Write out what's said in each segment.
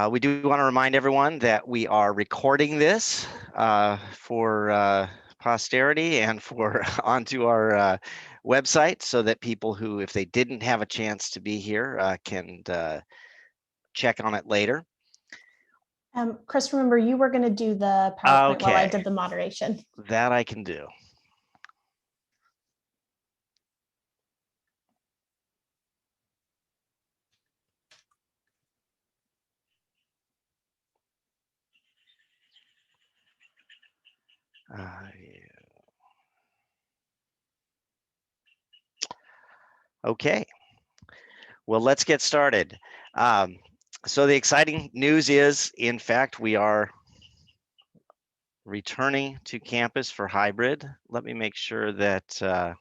We do want to remind everyone that we are recording this for posterity and for onto our website, so that people who, if they didn't have a chance to be here, can check on it later. Chris, remember you were going to do the PowerPoint while I Okay. did the moderation. That I can do. Yeah. Okay. Well, let's get started. So the exciting news is, in fact, we are returning to campus for hybrid. Let me make sure that,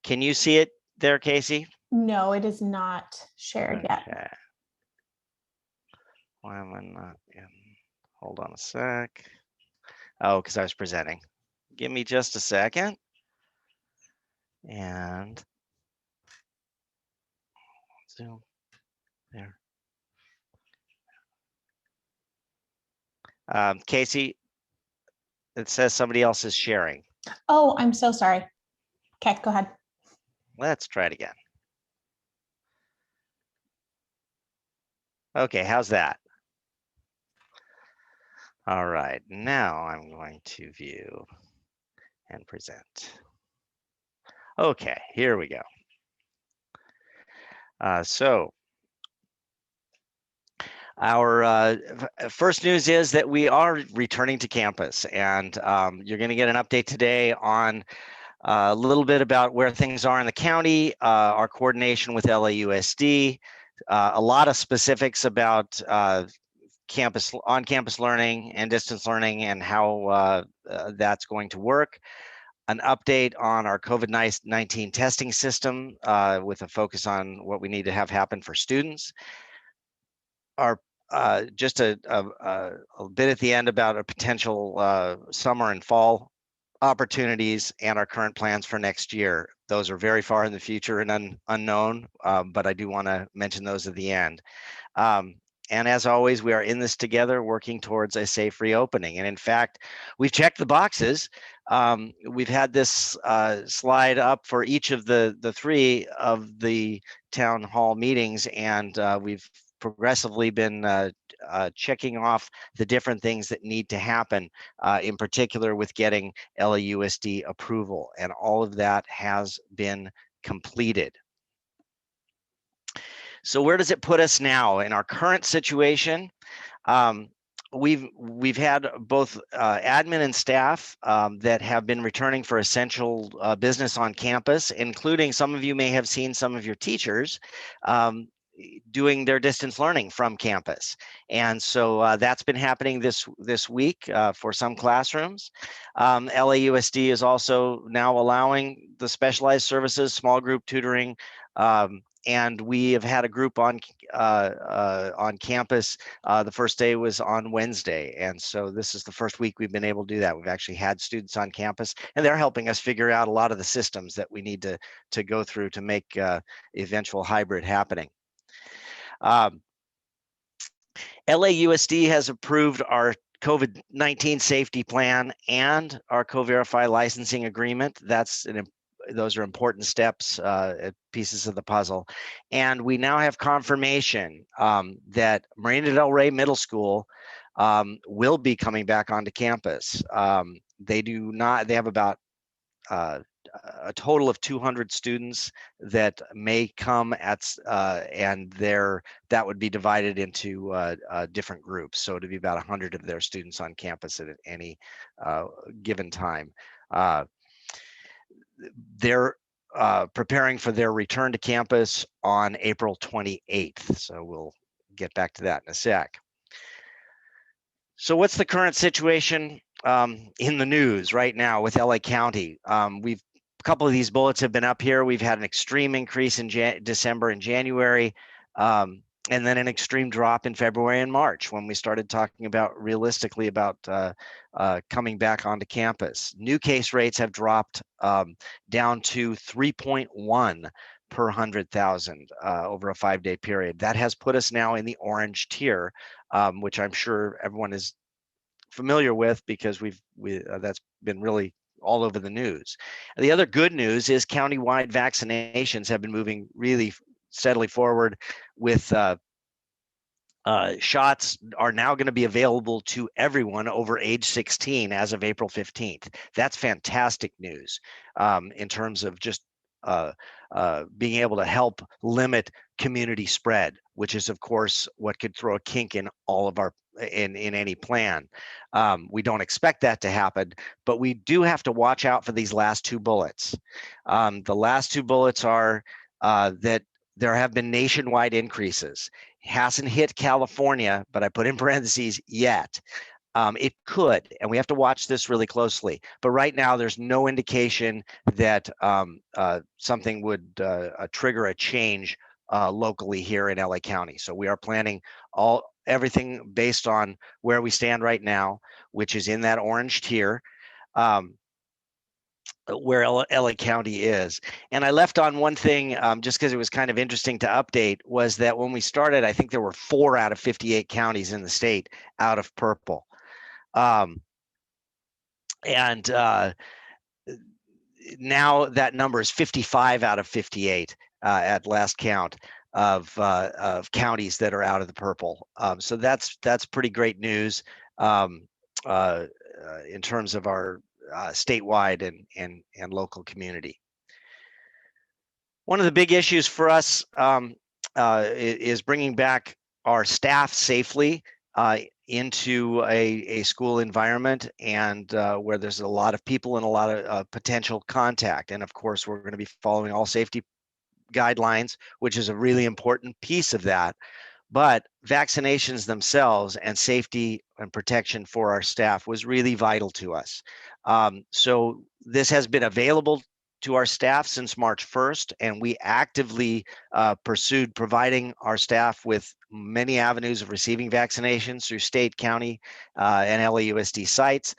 can you see it there, Casey? No, it is not shared yet. Okay. Why am I not in? Hold on a sec. Oh, because I was presenting. Give me just a second. And zoom there. Casey, it says somebody else is sharing. Oh, I'm so sorry. Okay, go ahead. Let's try it again. Okay, how's that? All right, now I'm going to view and present. Okay, here we go. So our first news is that we are returning to campus, and you're going to get an update today on a little bit about where things are in the county, our coordination with LAUSD, a lot of specifics about on-campus learning and distance learning and how that's going to work. An update on our COVID-19 testing system with a focus on what we need to have happen for students. Our just a bit at the end about a potential summer and fall opportunities and our current plans for next year. Those are very far in the future and unknown, but I do want to mention those at the end. And as always, we are in this together, working towards a safe reopening. And in fact, we've checked the boxes. We've had this slide up for each of the three of the town hall meetings, and we've progressively been checking off the different things that need to happen, in particular with getting LAUSD approval, and all of that has been completed. So where does it put us now in our current situation? We've had both admin and staff that have been returning for essential business on campus, including some of you may have seen some of your teachers doing their distance learning from campus. And so that's been happening this week for some classrooms. LAUSD is also now allowing the specialized services, small group tutoring, and we have had a group on campus. The first day was on Wednesday, and so this is the first week we've been able to do that. We've actually had students on campus, and they're helping us figure out a lot of the systems that we need to go through to make eventual hybrid happening. LAUSD has approved our COVID-19 safety plan and our Co-Verify licensing agreement. Those are important steps, pieces of the puzzle. And we now have confirmation that Marina Del Rey Middle School will be coming back onto campus. They have about a total of 200 students that may come and that would be divided into different groups. So it'd be about 100 of their students on campus at any given time. They're preparing for their return to campus on April 28th. So we'll get back to that in a sec. So what's the current situation in the news right now with LA County? A couple of these bullets have been up here. We've had an extreme increase in December and January, and then an extreme drop in February and March when we started talking about realistically about coming back onto campus. New case rates have dropped down to 3.1 per 100,000 over a 5-day period. That has put us now in the orange tier, which I'm sure everyone is familiar with because that's been really all over the news. The other good news is countywide vaccinations have been moving really steadily forward with shots are now going to be available to everyone over age 16 as of April 15th. That's fantastic news in terms of just being able to help limit community spread, which is, of course, what could throw a kink in all of our in any plan. We don't expect that to happen, but we do have to watch out for these last two bullets. The last two bullets are that there have been nationwide increases. Hasn't hit California, but I put in parentheses yet. It could, and we have to watch this really closely. But right now, there's no indication that something would trigger a change locally here in LA County. So we are planning everything based on where we stand right now, which is in that orange tier. Where LA County is. And I left on one thing just because it was kind of interesting to update, was that when we started, I think there were 4 out of 58 counties in the state out of purple. And now that number is 55 out of 58 at last count of counties that are out of the purple. So that's pretty great news in terms of our statewide and local community. One of the big issues for us is bringing back our staff safely into a school environment, and where there's a lot of people and a lot of potential contact. And of course, we're going to be following all safety guidelines, which is a really important piece of that. But vaccinations themselves and safety and protection for our staff was really vital to us. So this has been available to our staff since March 1st, and we actively pursued providing our staff with many avenues of receiving vaccinations through state, county, and LAUSD sites.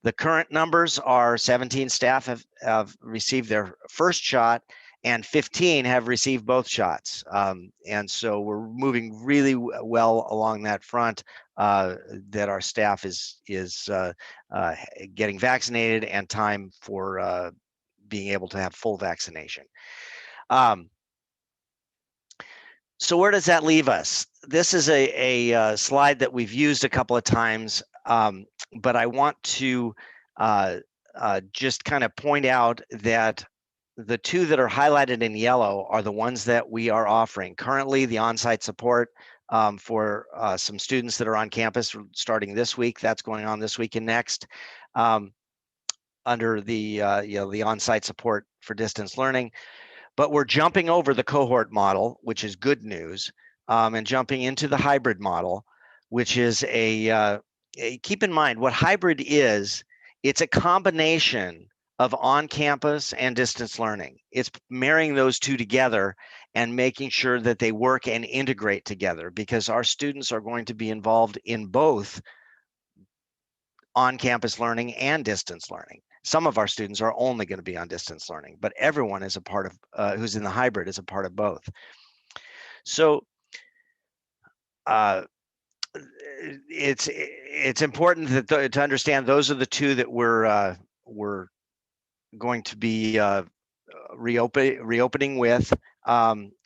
The current numbers are 17 staff have received their first shot, and 15 have received both shots. And so we're moving really well along that front, that our staff is getting vaccinated and time for being able to have full vaccination. So where does that leave us? This is a slide that we've used a couple of times, but I want to just kind of point out that the two that are highlighted in yellow are the ones that we are offering. Currently, the on-site support for some students that are on campus starting this week. That's going on this week and next under the the on-site support for distance learning. But we're jumping over the cohort model, which is good news, and jumping into the hybrid model, which is keep in mind what hybrid is. It's a combination of on-campus and distance learning. It's marrying those two together and making sure that they work and integrate together, because our students are going to be involved in both on-campus learning and distance learning. Some of our students are only going to be on distance learning, but everyone is a part of who's in the hybrid is a part of both. So it's important to understand those are the two that we're going to be reopening with.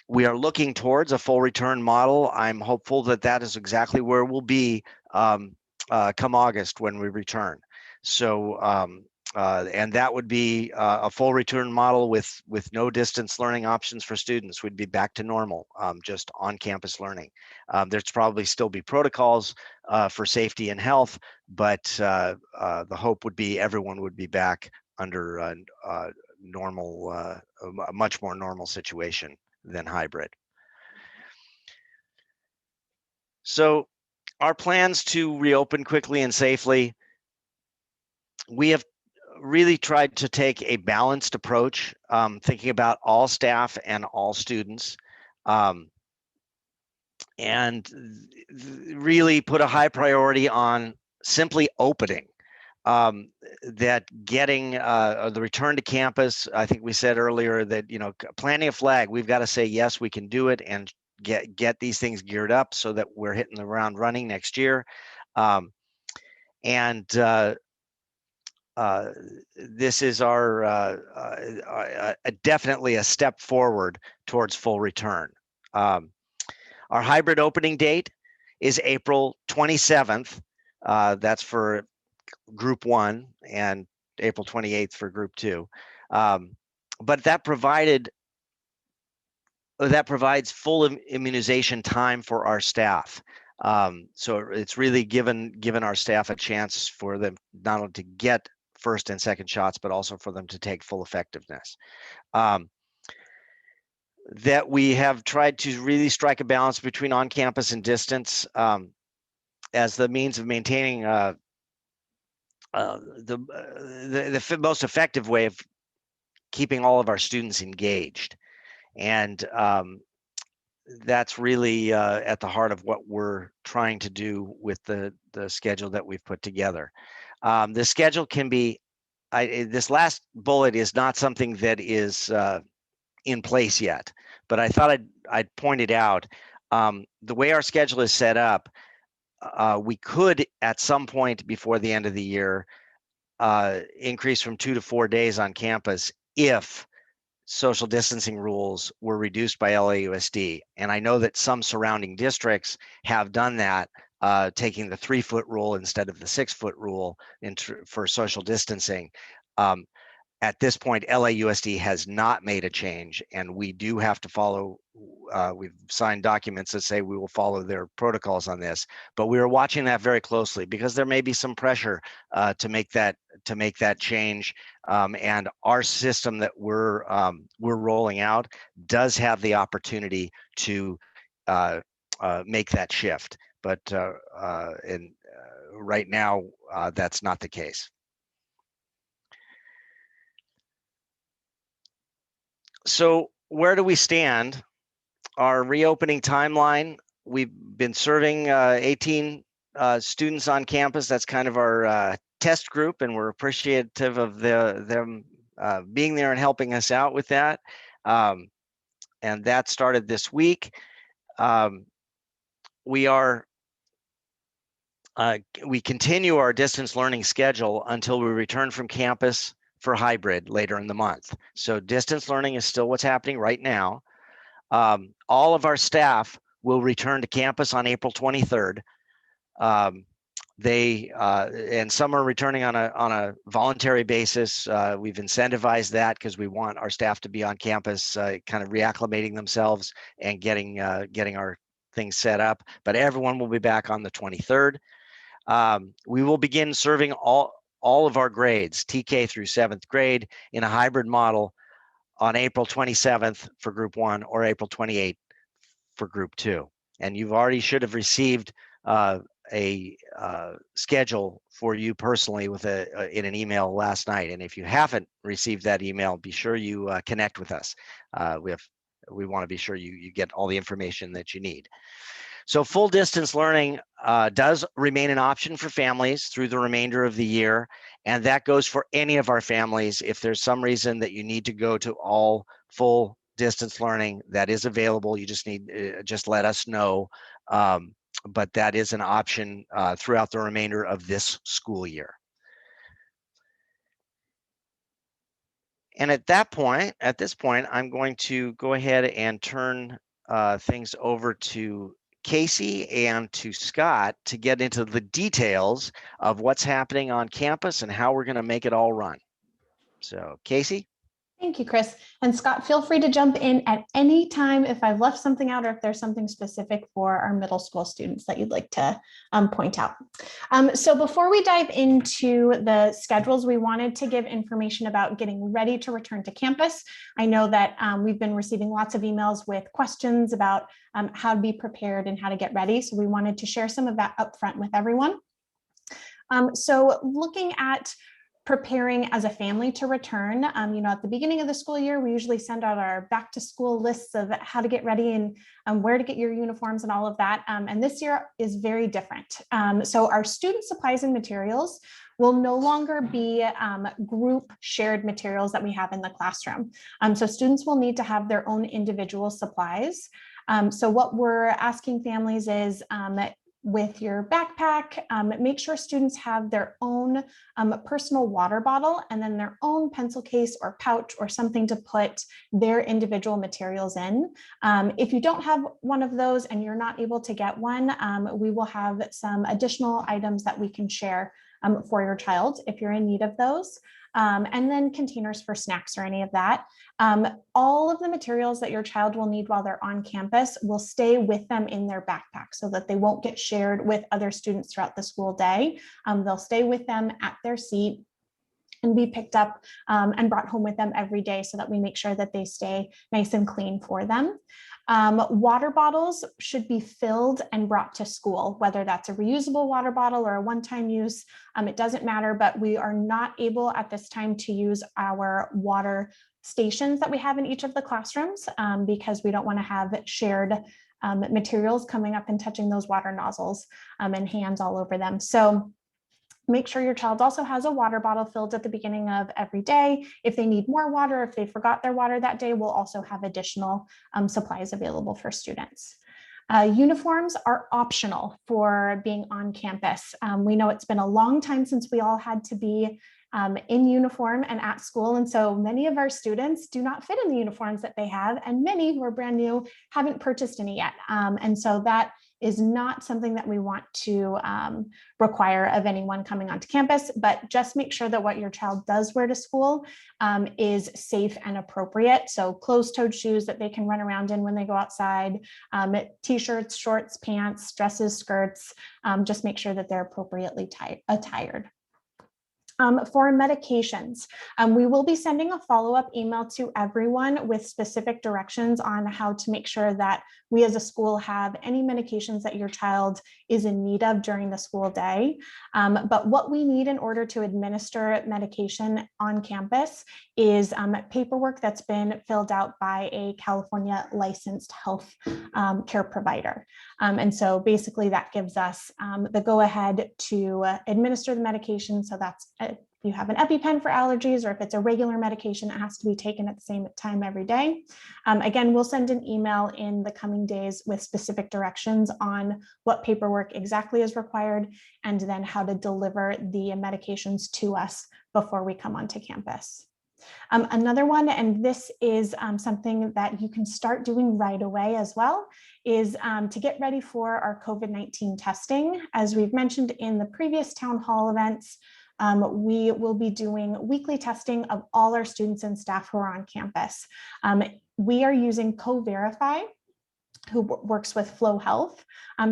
We are looking towards a full return model. I'm hopeful that that is exactly where we'll be come August when we return. So and that would be a full return model with no distance learning options for students. We'd be back to normal, just on-campus learning. There's probably still be protocols for safety and health, but the hope would be everyone would be back under normal, a much more normal situation than hybrid. So our plans to reopen quickly and safely, we have really tried to take a balanced approach, thinking about all staff and all students, and really put a high priority on simply opening. that getting the return to campus, I think we said earlier that, planting a flag, we've got to say, yes, we can do it, and get these things geared up so that we're hitting the ground running next year. This is definitely a step forward towards full return. Our hybrid opening date is April 27th. That's for Group 1, and April 28th for Group 2. But that provides full immunization time for our staff. So it's really given our staff a chance for them not only to get first and second shots, but also for them to take full effectiveness. That we have tried to really strike a balance between on-campus and distance as the means of maintaining the most effective way of keeping all of our students engaged. And that's really at the heart of what we're trying to do with the schedule that we've put together. The schedule can be, this last bullet is not something that is in place yet, but I thought I'd point it out. The way our schedule is set up, we could at some point before the end of the year increase from 2 to 4 days on campus if social distancing rules were reduced by LAUSD. And I know that some surrounding districts have done that, taking the 3-foot rule instead of the 6-foot rule for social distancing. At this point, LAUSD has not made a change, and we do have to follow. We've signed documents that say we will follow their protocols on this, but we are watching that very closely because there may be some pressure to make that change. And our system that we're rolling out does have the opportunity to make that shift, but right now that's not the case. So where do we stand? Our reopening timeline, we've been serving 18 students on campus. That's kind of our test group, and we're appreciative of them being there and helping us out with that. And that started this week. We continue our distance learning schedule until we return from campus for hybrid later in the month. So distance learning is still what's happening right now. All of our staff will return to campus on April 23rd. And some are returning on a voluntary basis. We've incentivized that because we want our staff to be on campus, kind of reacclimating themselves and getting our things set up. But everyone will be back on the 23rd. We will begin serving all of our grades, TK through 7th grade, in a hybrid model on April 27th for Group 1 or April 28th for Group 2. And you've already should have received a schedule for you personally in an email last night. And if you haven't received that email, be sure you connect with us. We want to be sure you get all the information that you need. So full distance learning does remain an option for families through the remainder of the year. And that goes for any of our families. If there's some reason that you need to go to all full distance learning, that is available. You just need, just let us know. But that is an option throughout the remainder of this school year. And at this point, I'm going to go ahead and turn things over to Casey and to Scott to get into the details of what's happening on campus and how we're going to make it all run. So, Casey? Thank you, Chris. And Scott, feel free to jump in at any time if I've left something out or if there's something specific for our middle school students that you'd like to point out. So before we dive into the schedules, we wanted to give information about getting ready to return to campus. I know that we've been receiving lots of emails with questions about how to be prepared and how to get ready. So we wanted to share some of that upfront with everyone. So looking at preparing as a family to return. At the beginning of the school year, we usually send out our back to school lists of how to get ready and where to get your uniforms and all of that. And this year is very different. So our student supplies and materials will no longer be group shared materials that we have in the classroom. So students will need to have their own individual supplies. So what we're asking families is with your backpack, make sure students have their own personal water bottle and then their own pencil case or pouch or something to put their individual materials in. If you don't have one of those and you're not able to get one, we will have some additional items that we can share for your child if you're in need of those. And then containers for snacks or any of that. All of the materials that your child will need while they're on campus will stay with them in their backpack so that they won't get shared with other students throughout the school day. They'll stay with them at their seat and be picked up and brought home with them every day so that we make sure that they stay nice and clean for them. Water bottles should be filled and brought to school, whether that's a reusable water bottle or a one-time use, it doesn't matter, but we are not able at this time to use our water stations that we have in each of the classrooms because we don't want to have shared materials coming up and touching those water nozzles and hands all over them. So make sure your child also has a water bottle filled at the beginning of every day. If they need more water, if they forgot their water that day, we'll also have additional supplies available for students. Uniforms are optional for being on campus. We know it's been a long time since we all had to be in uniform and at school. And so many of our students do not fit in the uniforms that they have, and many who are brand new haven't purchased any yet. And so that is not something that we want to require of anyone coming onto campus, but just make sure that what your child does wear to school is safe and appropriate. So closed-toed shoes that they can run around in when they go outside, t-shirts, shorts, pants, dresses, skirts, just make sure that they're appropriately attired. For medications, we will be sending a follow-up email to everyone with specific directions on how to make sure that we as a school have any medications that your child is in need of during the school day. But what we need in order to administer medication on campus is paperwork that's been filled out by a California licensed health care provider. And so basically that gives us the go-ahead to administer the medication. So that's if you have an EpiPen for allergies, or if it's a regular medication, it has to be taken at the same time every day. Again, we'll send an email in the coming days with specific directions on what paperwork exactly is required, and then how to deliver the medications to us before we come onto campus. Another one, and this is something that you can start doing right away as well, is to get ready for our COVID-19 testing. As we've mentioned in the previous town hall events, we will be doing weekly testing of all our students and staff who are on campus. We are using Co-Verify, who works with Flow Health,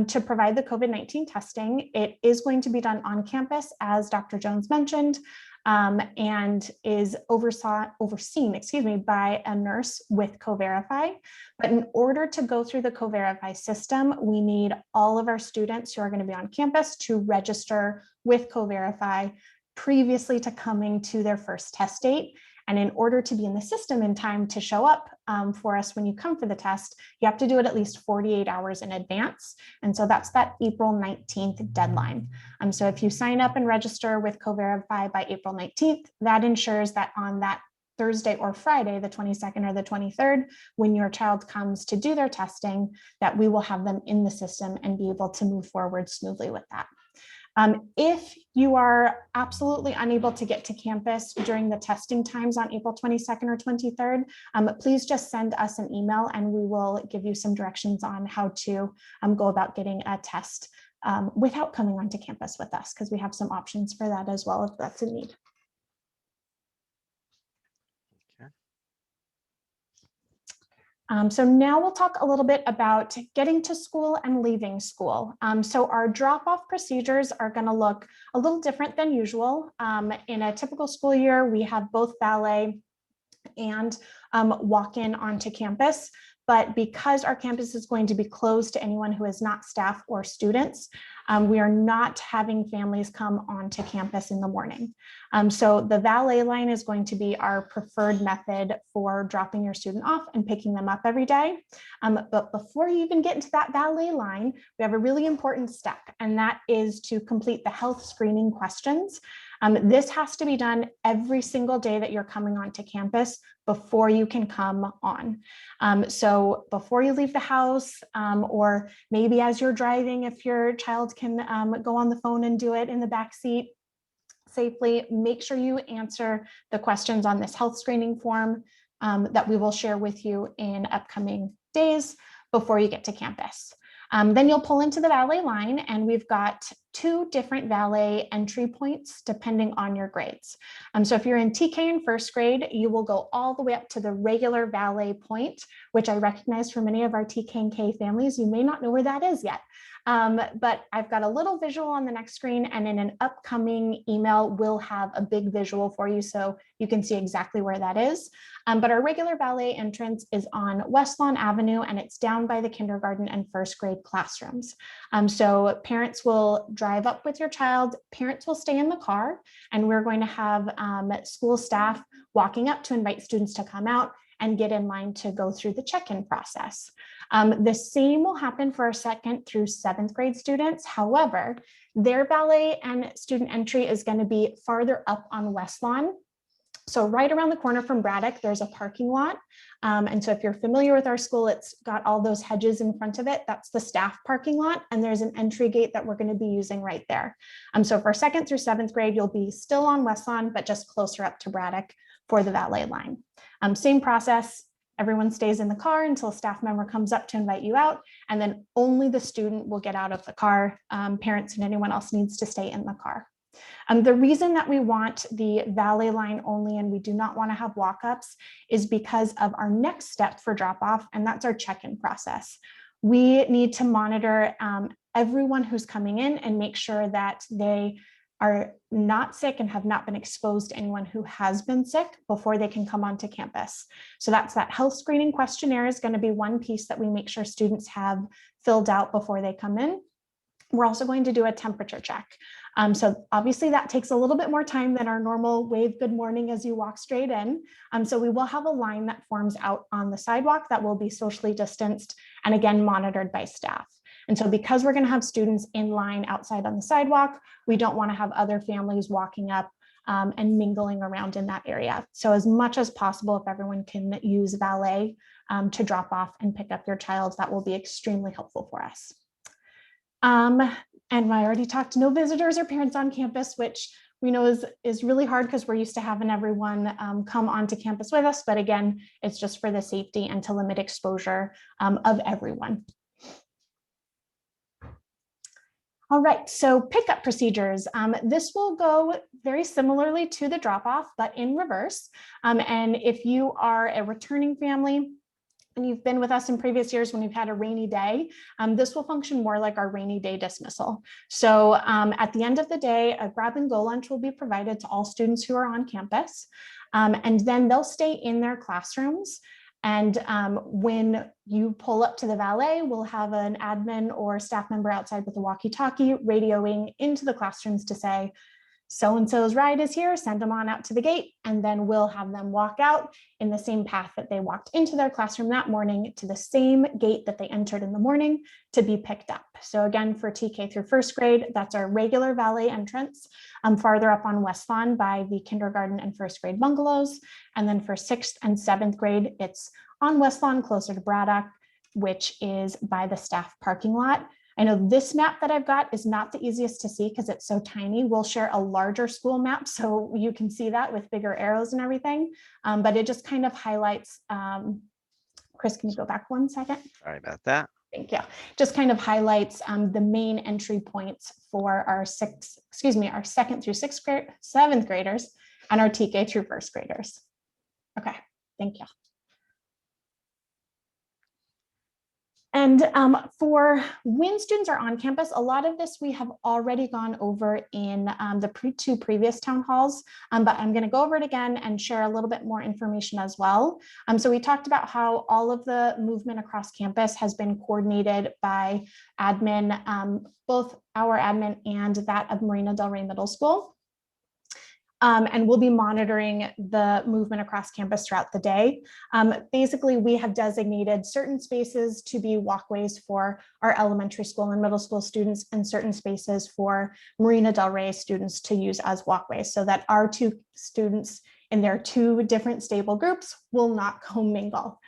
to provide the COVID-19 testing. It is going to be done on campus, as Dr. Jones mentioned, and is overseen by a nurse with Co-Verify. But in order to go through the Co-Verify system, we need all of our students who are going to be on campus to register with Co-Verify previously to coming to their first test date. And in order to be in the system in time to show up for us when you come for the test, you have to do it at least 48 hours in advance. And so that's that April 19th deadline. So if you sign up and register with Co-Verify by April 19th, that ensures that on that Thursday or Friday, the 22nd or the 23rd, when your child comes to do their testing, that we will have them in the system and be able to move forward smoothly with that. If you are absolutely unable to get to campus during the testing times on April 22nd or 23rd, please just send us an email and we will give you some directions on how to go about getting a test without coming onto campus with us, because we have some options for that as well if that's a need. So now we'll talk a little bit about getting to school and leaving school. So our drop-off procedures are going to look a little different than usual. In a typical school year, we have both valet and walk-in onto campus. but because our campus is going to be closed to anyone who is not staff or students, we are not having families come onto campus in the morning. So the valet line is going to be our preferred method for dropping your student off and picking them up every day. But before you even get into that valet line, we have a really important step, and that is to complete the health screening questions. This has to be done every single day that you're coming onto campus before you can come on. So before you leave the house, or maybe as you're driving, if your child can go on the phone and do it in the back seat safely, make sure you answer the questions on this health screening form that we will share with you in upcoming days before you get to campus. Then you'll pull into the valet line, and we've got 2 different valet entry points depending on your grades. So if you're in TK in first grade, you will go all the way up to the regular valet point, which I recognize for many of our TK and K families. You may not know where that is yet. But I've got a little visual on the next screen, and in an upcoming email, we'll have a big visual for you so you can see exactly where that is. But our regular valet entrance is on West Lawn Avenue, and it's down by the kindergarten and first grade classrooms. So parents will drive up with your child, parents will stay in the car, and we're going to have school staff walking up to invite students to come out and get in line to go through the check-in process. The same will happen for our 2nd through 7th grade students. However, their valet and student entry is going to be farther up on West Lawn. So right around the corner from Braddock, there's a parking lot. And so if you're familiar with our school, it's got all those hedges in front of it. That's the staff parking lot. And there's an entry gate that we're going to be using right there. So for 2nd through 7th grade, you'll be still on West Lawn, but just closer up to Braddock for the valet line. Same process. Everyone stays in the car until a staff member comes up to invite you out, and then only the student will get out of the car. Parents and anyone else needs to stay in the car. The reason that we want the valet line only and we do not want to have walk-ups is because of our next step for drop-off, and that's our check-in process. We need to monitor everyone who's coming in and make sure that they are not sick and have not been exposed to anyone who has been sick before they can come onto campus. So that's that health screening questionnaire is going to be one piece that we make sure students have filled out before they come in. We're also going to do a temperature check. So obviously that takes a little bit more time than our normal wave good morning as you walk straight in. So we will have a line that forms out on the sidewalk that will be socially distanced and again monitored by staff. And so because we're going to have students in line outside on the sidewalk, we don't want to have other families walking up and mingling around in that area. So as much as possible, if everyone can use valet to drop off and pick up your child, that will be extremely helpful for us. And I already talked, no visitors or parents on campus, which we know is really hard because we're used to having everyone come onto campus with us. But again, it's just for the safety and to limit exposure of everyone. All right, so pickup procedures. This will go very similarly to the drop-off, but in reverse. And if you are a returning family and you've been with us in previous years when we've had a rainy day, this will function more like our rainy day dismissal. So at the end of the day, a grab and go lunch will be provided to all students who are on campus. And then they'll stay in their classrooms. And when you pull up to the valet, we'll have an admin or staff member outside with a walkie-talkie radioing into the classrooms to say, so-and-so's ride is here, send them on out to the gate, and then we'll have them walk out in the same path that they walked into their classroom that morning to the same gate that they entered in the morning to be picked up. So again, for TK through first grade, that's our regular valet entrance, farther up on West Lawn by the kindergarten and first grade bungalows. And then for 6th and 7th grade, it's on West Lawn closer to Braddock, which is by the staff parking lot. I know this map that I've got is not the easiest to see because it's so tiny. We'll share a larger school map so you can see that with bigger arrows and everything. But it just kind of highlights, Chris, can you go back 1 second? Sorry about that. Thank you. Just kind of highlights the main entry points for our 2nd through 7th graders and our TK through first graders. Okay, thank you. And for when students are on campus, a lot of this we have already gone over in the two previous town halls, but I'm going to go over it again and share a little bit more information as well. So we talked about how all of the movement across campus has been coordinated by admin, both our admin and that of Marina Del Rey Middle School. And we'll be monitoring the movement across campus throughout the day. Basically, we have designated certain spaces to be walkways for our elementary school and middle school students, and certain spaces for Marina Del Rey students to use as walkways, so that our two students in their two different stable groups will not commingle.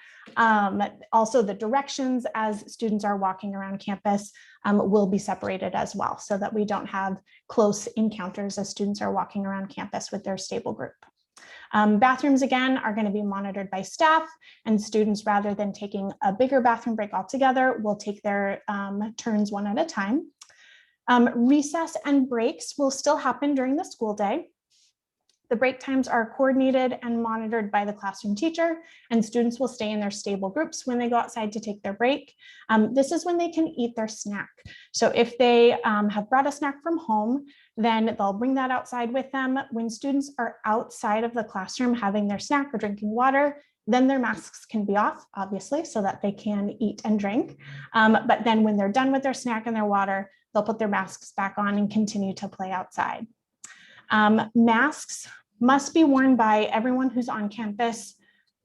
Also, the directions as students are walking around campus will be separated as well, so that we don't have close encounters as students are walking around campus with their stable group. Bathrooms, again, are going to be monitored by staff, and students, rather than taking a bigger bathroom break altogether, will take their turns one at a time. Recess and breaks will still happen during the school day. The break times are coordinated and monitored by the classroom teacher, and students will stay in their stable groups when they go outside to take their break. This is when they can eat their snack. So if they have brought a snack from home, then they'll bring that outside with them. When students are outside of the classroom having their snack or drinking water, then their masks can be off, obviously, so that they can eat and drink. But then when they're done with their snack and their water, they'll put their masks back on and continue to play outside. Masks must be worn by everyone who's on campus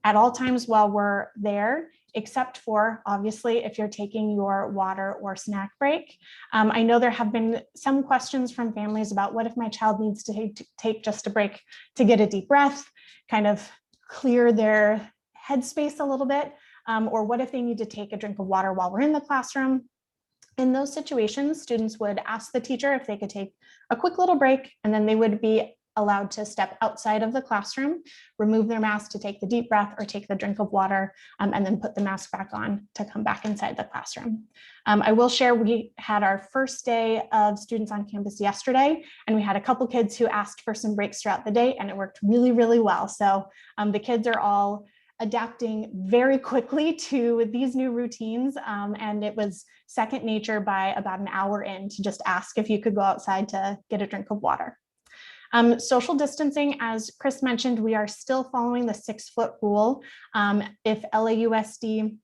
at all times while we're there, except for, obviously, if you're taking your water or snack break. I know there have been some questions from families about, what if my child needs to take just a break to get a deep breath, kind of clear their headspace a little bit, or what if they need to take a drink of water while we're in the classroom? In those situations, students would ask the teacher if they could take a quick little break, and then they would be allowed to step outside of the classroom, remove their mask to take the deep breath or take the drink of water, and then put the mask back on to come back inside the classroom. I will share, we had our first day of students on campus yesterday, and we had a couple kids who asked for some breaks throughout the day, and it worked really, really well. So the kids are all adapting very quickly to these new routines, and it was second nature by about an hour in to just ask if you could go outside to get a drink of water. Social distancing, as Chris mentioned, we are still following the 6-foot rule. If LAUSD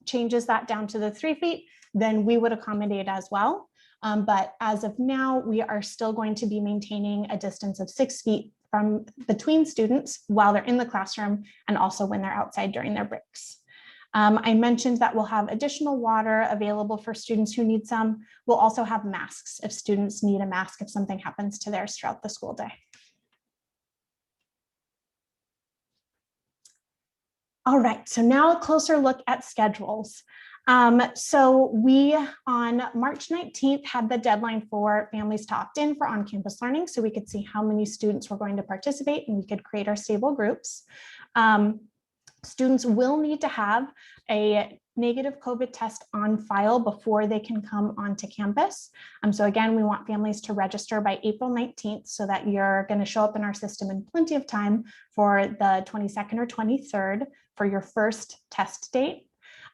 changes that down to the 3 feet, then we would accommodate as well. But as of now, we are still going to be maintaining a distance of 6 feet from between students while they're in the classroom, and also when they're outside during their breaks. I mentioned that we'll have additional water available for students who need some. We'll also have masks if students need a mask if something happens to theirs throughout the school day. All right, so now a closer look at schedules. So we, on March 19th, had the deadline for families to opt in for on-campus learning, so we could see how many students were going to participate and we could create our stable groups. Students will need to have a negative COVID test on file before they can come onto campus. So again, we want families to register by April 19th so that you're going to show up in our system in plenty of time for the 22nd or 23rd for your first test date.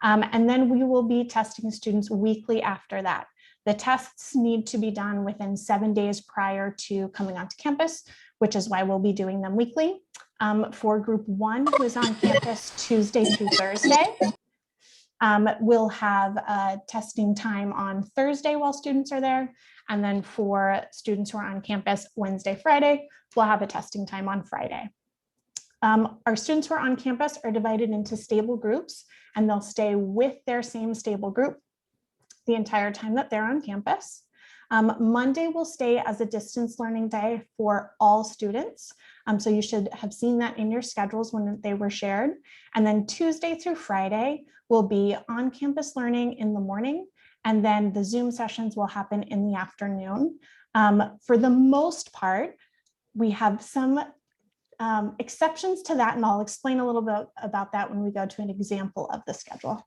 And then we will be testing students weekly after that. The tests need to be done within 7 days prior to coming onto campus, which is why we'll be doing them weekly. For group 1, who is on campus Tuesday through Thursday, we'll have a testing time on Thursday while students are there. And then for students who are on campus Wednesday, Friday, we'll have a testing time on Friday. Our students who are on campus are divided into stable groups, and they'll stay with their same stable group the entire time that they're on campus. Monday will stay as a distance learning day for all students. So you should have seen that in your schedules when they were shared. And then Tuesday through Friday will be on-campus learning in the morning, and then the Zoom sessions will happen in the afternoon. For the most part, we have some exceptions to that, and I'll explain a little bit about that when we go to an example of the schedule.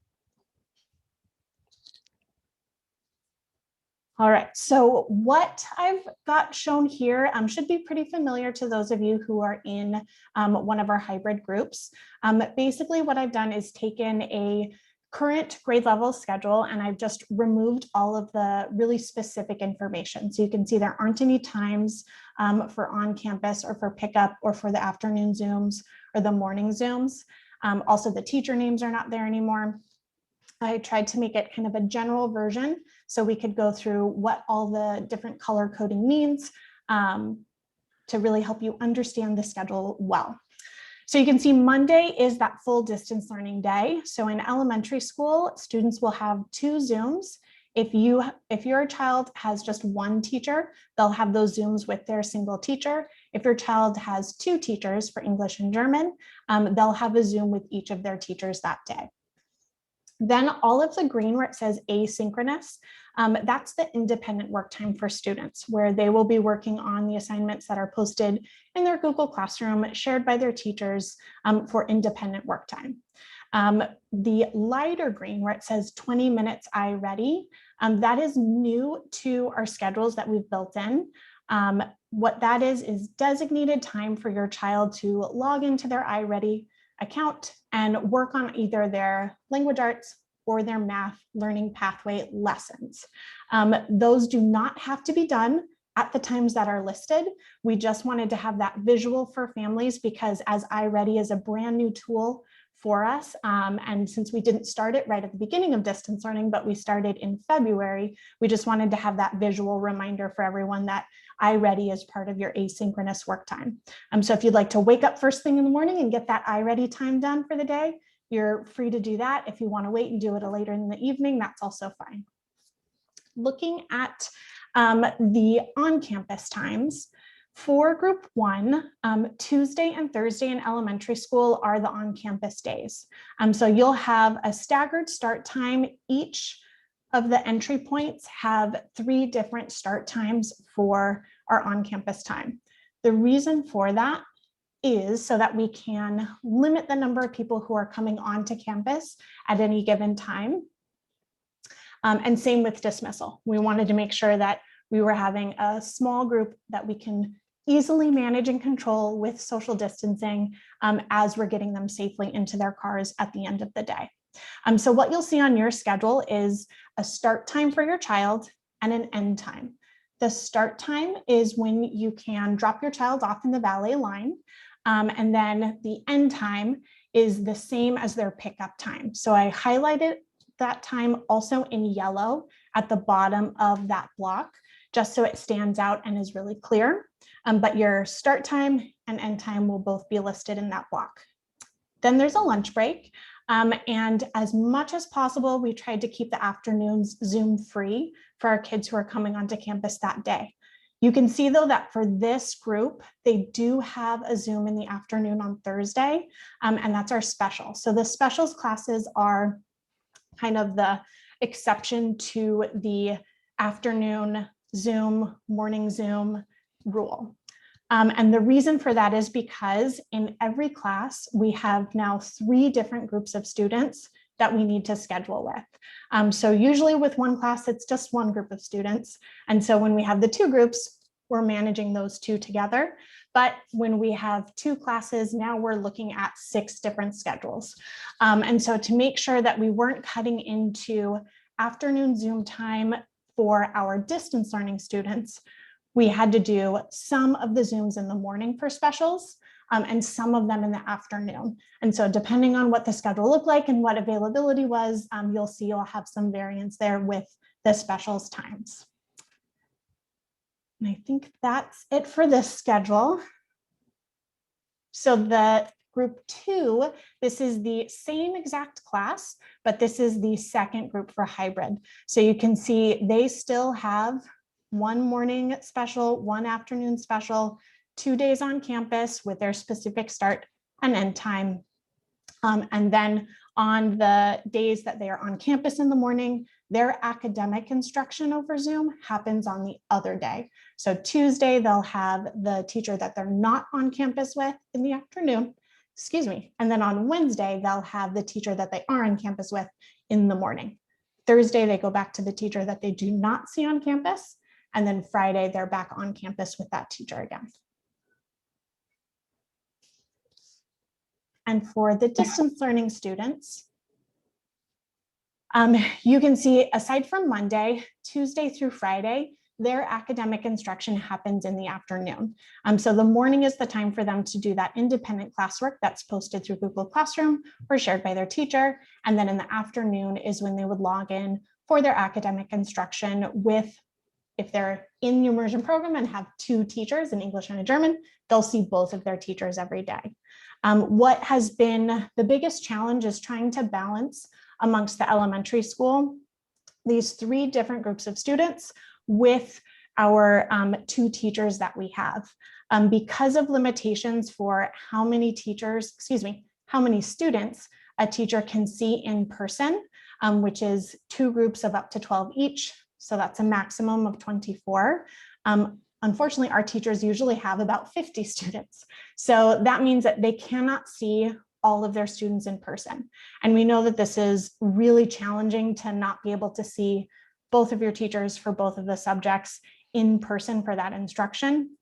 All right, so what I've got shown here should be pretty familiar to those of you who are in one of our hybrid groups. Basically, what I've done is taken a current grade level schedule, and I've just removed all of the really specific information. So you can see there aren't any times for on campus or for pickup or for the afternoon Zooms or the morning Zooms. Also, the teacher names are not there anymore. I tried to make it kind of a general version so we could go through what all the different color coding means to really help you understand the schedule well. So you can see Monday is that full distance learning day. So in elementary school, students will have 2 Zooms. If your child has just one teacher, they'll have those Zooms with their single teacher. If your child has 2 teachers for English and German, they'll have a Zoom with each of their teachers that day. Then all of the green where it says asynchronous, that's the independent work time for students, where they will be working on the assignments that are posted in their Google Classroom, shared by their teachers for independent work time. The lighter green where it says 20 minutes iReady, that is new to our schedules that we've built in. What that is designated time for your child to log into their iReady account and work on either their language arts or their math learning pathway lessons. Those do not have to be done at the times that are listed. We just wanted to have that visual for families because as iReady is a brand new tool for us, and since we didn't start it right at the beginning of distance learning, but we started in February, we just wanted to have that visual reminder for everyone that iReady is part of your asynchronous work time. So if you'd like to wake up first thing in the morning and get that iReady time done for the day, you're free to do that. If you want to wait and do it later in the evening, that's also fine. Looking at the on-campus times, for group 1, Tuesday and Thursday in elementary school are the on-campus days. So you'll have a staggered start time. Each of the entry points have 3 different start times for our on-campus time. The reason for that is so that we can limit the number of people who are coming onto campus at any given time. And same with dismissal. We wanted to make sure that we were having a small group that we can easily manage and control with social distancing as we're getting them safely into their cars at the end of the day. So what you'll see on your schedule is a start time for your child and an end time. The start time is when you can drop your child off in the valet line. And then the end time is the same as their pickup time. So I highlighted that time also in yellow at the bottom of that block, just so it stands out and is really clear. But your start time and end time will both be listed in that block. Then there's a lunch break. And as much as possible, we tried to keep the afternoons Zoom free for our kids who are coming onto campus that day. You can see though that for this group, they do have a Zoom in the afternoon on Thursday, and that's our special. So the specials classes are kind of the exception to the afternoon Zoom, morning Zoom rule. And the reason for that is because in every class, we have now 3 different groups of students that we need to schedule with. So usually with one class, it's just one group of students. And so when we have the 2 groups, we're managing those 2 together. But when we have 2 classes, now we're looking at 6 different schedules. And so to make sure that we weren't cutting into afternoon Zoom time for our distance learning students, we had to do some of the Zooms in the morning for specials and some of them in the afternoon. And so depending on what the schedule looked like and what availability was, you'll see you'll have some variance there with the specials times. And I think that's it for this schedule. So the group 2, this is the same exact class, but this is the second group for hybrid. So you can see they still have 1 morning special, 1 afternoon special, 2 days on campus with their specific start and end time. And then on the days that they are on campus in the morning, their academic instruction over Zoom happens on the other day. So Tuesday, they'll have the teacher that they're not on campus with in the afternoon, and then on Wednesday, they'll have the teacher that they are on campus with in the morning. Thursday, they go back to the teacher that they do not see on campus. And then Friday, they're back on campus with that teacher again. And for the distance learning students, You can see aside from Monday, Tuesday through Friday, their academic instruction happens in the afternoon. So the morning is the time for them to do that independent classwork that's posted through Google Classroom or shared by their teacher. And then in the afternoon is when they would log in for their academic instruction with, if they're in the immersion program and have 2 teachers, an English and a German, they'll see both of their teachers every day. What has been the biggest challenge is trying to balance amongst the elementary school these 3 different groups of students with our 2 teachers that we have. Because of limitations for how many students a teacher can see in person, which is 2 groups of up to 12 each. So that's a maximum of 24. Unfortunately, our teachers usually have about 50 students. So that means that they cannot see all of their students in person. And we know that this is really challenging to not be able to see both of your teachers for both of the subjects in person for that instruction.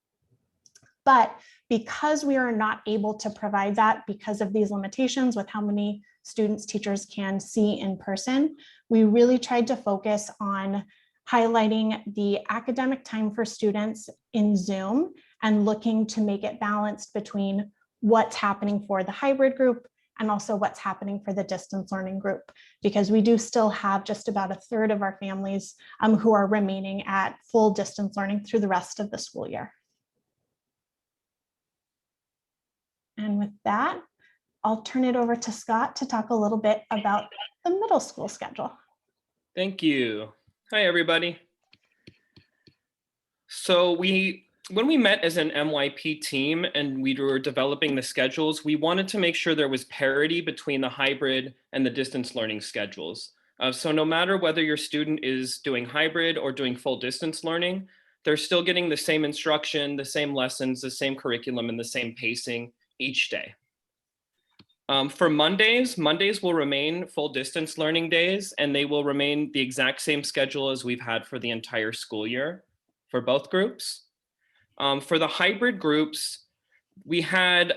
But because we are not able to provide that because of these limitations with how many students teachers can see in person, we really tried to focus on highlighting the academic time for students in Zoom and looking to make it balanced between what's happening for the hybrid group and also what's happening for the distance learning group, because we do still have just about a third of our families who are remaining at full distance learning through the rest of the school year. And with that, I'll turn it over to Scott to talk a little bit about the middle school schedule. Thank you. Hi, everybody. So when we met as an MYP team and we were developing the schedules, we wanted to make sure there was parity between the hybrid and the distance learning schedules. So no matter whether your student is doing hybrid or doing full distance learning, they're still getting the same instruction, the same lessons, the same curriculum, and the same pacing each day. For Mondays will remain full distance learning days, and they will remain the exact same schedule as we've had for the entire school year for both groups. For the hybrid groups, we have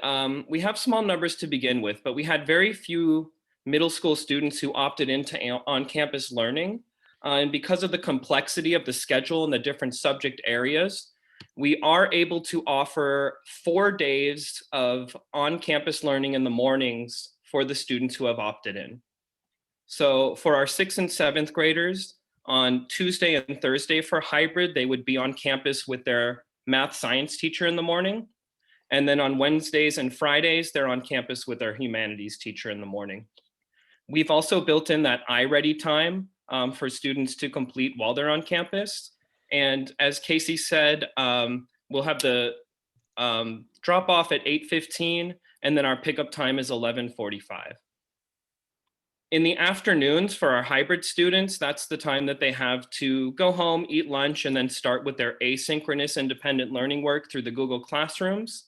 small numbers to begin with, but we had very few middle school students who opted into on-campus learning. And because of the complexity of the schedule and the different subject areas, we are able to offer 4 days of on-campus learning in the mornings for the students who have opted in. So for our 6th and 7th graders, on Tuesday and Thursday for hybrid, they would be on campus with their math science teacher in the morning. And then on Wednesdays and Fridays, they're on campus with their humanities teacher in the morning. We've also built in that iReady time for students to complete while they're on campus. And as Casey said, we'll have the drop off at 8:15, and then our pickup time is 11:45. In the afternoons for our hybrid students, that's the time that they have to go home, eat lunch, and then start with their asynchronous independent learning work through the Google Classrooms.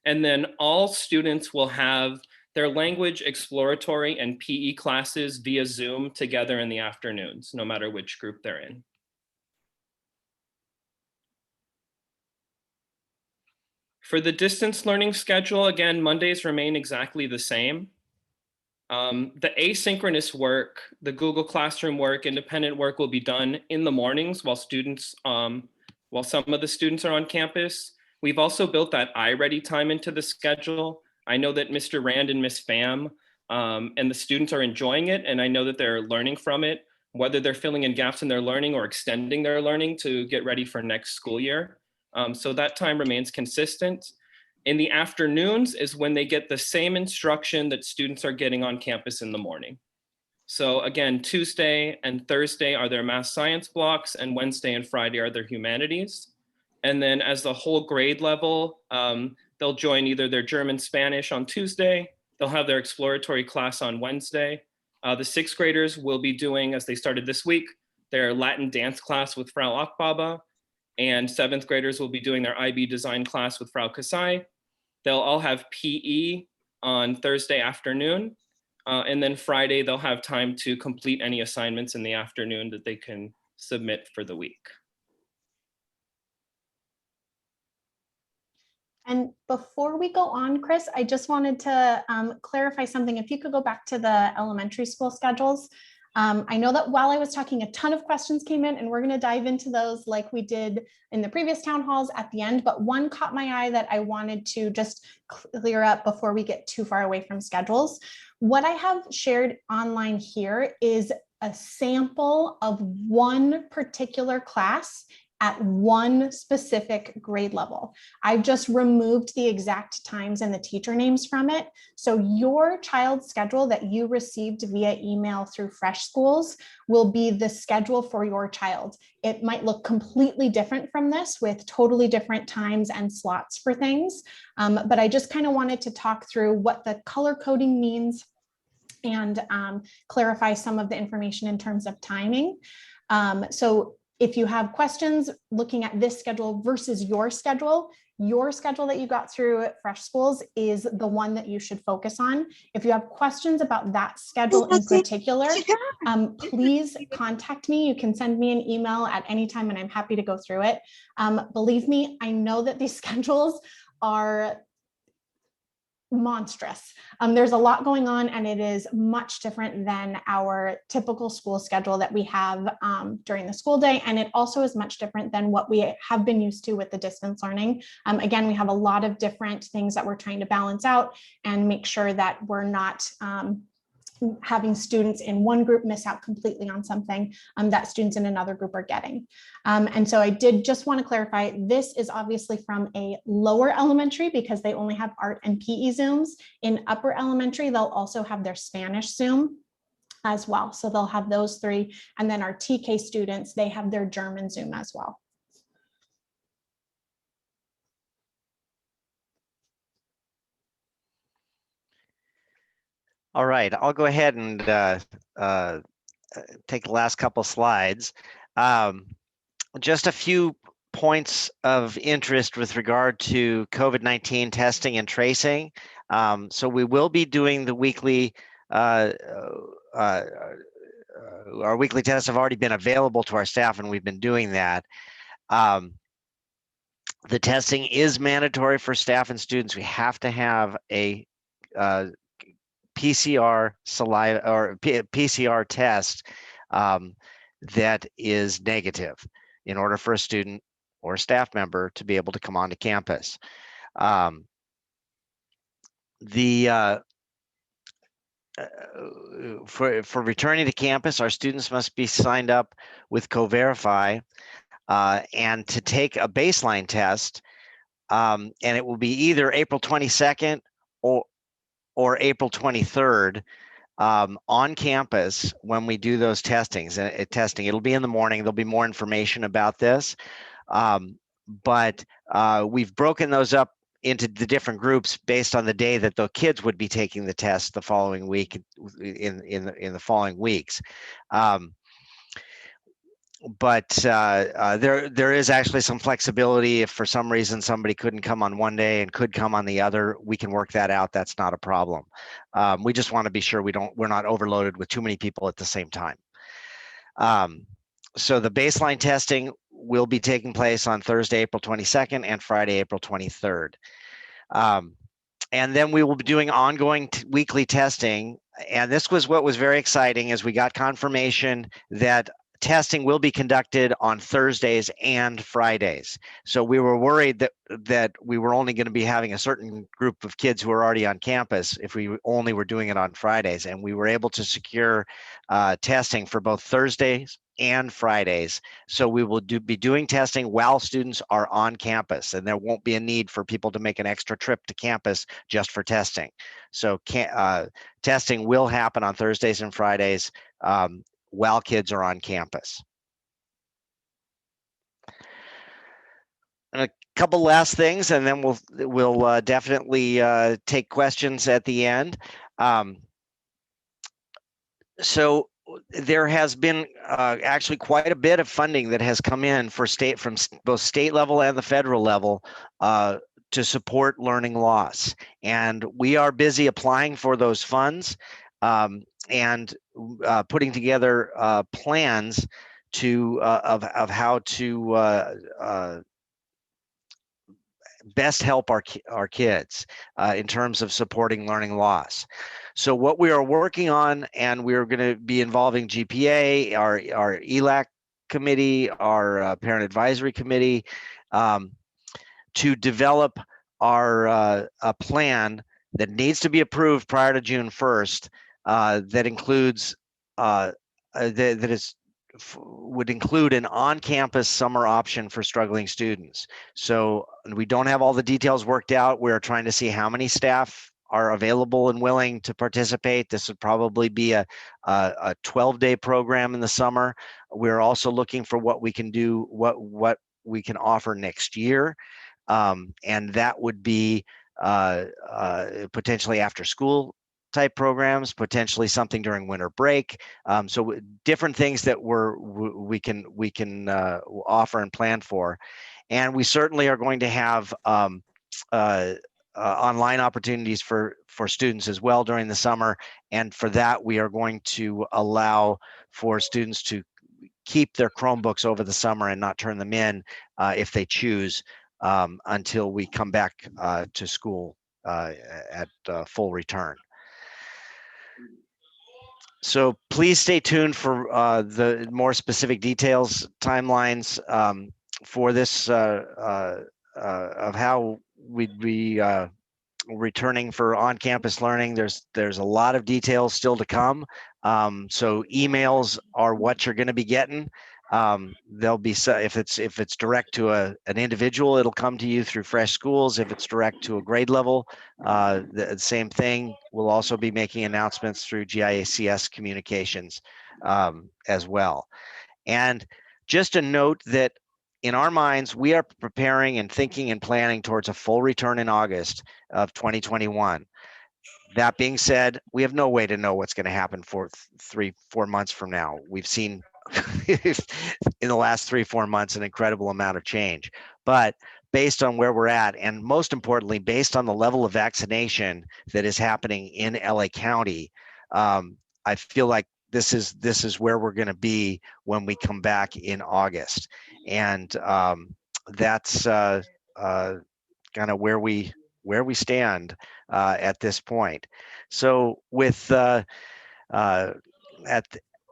And then all students will have their language, exploratory, and PE classes via Zoom together in the afternoons, no matter which group they're in. For the distance learning schedule, again, Mondays remain exactly the same. The asynchronous work, the Google Classroom work, independent work will be done in the mornings while some of the students are on campus. We've also built that iReady time into the schedule. I know that Mr. Rand and Ms. Pham and the students are enjoying it, and I know that they're learning from it, whether they're filling in gaps in their learning or extending their learning to get ready for next school year. So that time remains consistent. In the afternoons is when they get the same instruction that students are getting on campus in the morning. So again, Tuesday and Thursday are their math science blocks, and Wednesday and Friday are their humanities. And then as the whole grade level, they'll join either their German Spanish on Tuesday, they'll have their exploratory class on Wednesday. The 6th graders will be doing, as they started this week, their Latin dance class with Frau Akbaba, and 7th graders will be doing their IB design class with Frau Kasai. They'll all have PE on Thursday afternoon. And then Friday, they'll have time to complete any assignments in the afternoon that they can submit for the week. And before we go on, Chris, I just wanted to clarify something. If you could go back to the elementary school schedules. I know that while I was talking, a ton of questions came in, and we're going to dive into those like we did in the previous town halls at the end, but one caught my eye that I wanted to just clear up before we get too far away from schedules. What I have shared online here is a sample of one particular class at one specific grade level. I've just removed the exact times and the teacher names from it. So your child's schedule that you received via email through Fresh Schools will be the schedule for your child. It might look completely different from this with totally different times and slots for things. But I just kind of wanted to talk through what the color coding means and clarify some of the information in terms of timing. So if you have questions looking at this schedule versus your schedule that you got through Fresh Schools is the one that you should focus on. If you have questions about that schedule in particular, please contact me. You can send me an email at any time and I'm happy to go through it. Believe me, I know that these schedules are monstrous. There's a lot going on and it is much different than our typical school schedule that we have during the school day. And it also is much different than what we have been used to with the distance learning. Again, we have a lot of different things that we're trying to balance out and make sure that we're not having students in one group miss out completely on something that students in another group are getting. And so I did just want to clarify, this is obviously from a lower elementary because they only have art and PE Zooms. In upper elementary, they'll also have their Spanish Zoom as well. So they'll have those three. And then our TK students, they have their German Zoom as well. All right, I'll go ahead and take the last couple slides. Just a few points of interest with regard to COVID-19 testing and tracing. So we will be doing the weekly, our weekly tests have already been available to our staff and we've been doing that. The testing is mandatory for staff and students. We have to have a PCR saliva or PCR test that is negative in order for a student or a staff member to be able to come onto campus. For returning to campus, our students must be signed up with CoVerify and to take a baseline test, and it will be either April 22nd or April 23rd on campus when we do those testings. It'll be in the morning. There'll be more information about this, but we've broken those up into the different groups based on the day that the kids would be taking the test the following week in the following weeks. But there is actually some flexibility. If for some reason somebody couldn't come on one day and could come on the other, we can work that out. That's not a problem. We just want to be sure we're not overloaded with too many people at the same time. So the baseline testing will be taking place on Thursday, April 22nd and Friday, April 23rd. And then we will be doing ongoing weekly testing. And this was what was very exciting, is we got confirmation that testing will be conducted on Thursdays and Fridays. So we were worried that we were only going to be having a certain group of kids who are already on campus if we only were doing it on Fridays. And we were able to secure testing for both Thursdays and Fridays. So we will be doing testing while students are on campus, and there won't be a need for people to make an extra trip to campus just for testing. So testing will happen on Thursdays and Fridays while kids are on campus. And a couple last things, and then we'll definitely take questions at the end. So there has been actually quite a bit of funding that has come in from both state level and the federal level to support learning loss, and we are busy applying for those funds and putting together plans of how to best help our kids in terms of supporting learning loss. So what we are working on, and we're going to be involving GPA, our ELAC committee, our parent advisory committee, to develop our a plan that needs to be approved prior to June 1st, that includes would include an on-campus summer option for struggling students. So we don't have all the details worked out. We're trying to see how many staff are available and willing to participate. This would probably be a 12-day program in the summer. We're also looking for what we can do, what we can offer next year. And that would be potentially after school type programs, potentially something during winter break. So different things that we can offer and plan for. And we certainly are going to have online opportunities for students as well during the summer. And for that, we are going to allow for students to keep their Chromebooks over the summer and not turn them in if they choose, until we come back to school at full return. So please stay tuned for the more specific details, timelines for this of how we'd be returning for on-campus learning. There's a lot of details still to come. So emails are what you're going to be getting. There'll be, if it's direct to an individual, it'll come to you through Fresh Schools. If it's direct to a grade level, the same thing. We'll also be making announcements through GIACS communications as well. And just a note that in our minds, we are preparing and thinking and planning towards a full return in August of 2021. That being said, we have no way to know what's going to happen for 3-4 months from now. We've seen in the last 3-4 months an incredible amount of change. But based on where we're at, and most importantly, based on the level of vaccination that is happening in LA County, I feel like this is where we're going to be when we come back in August. And that's kind of where we stand at this point. So with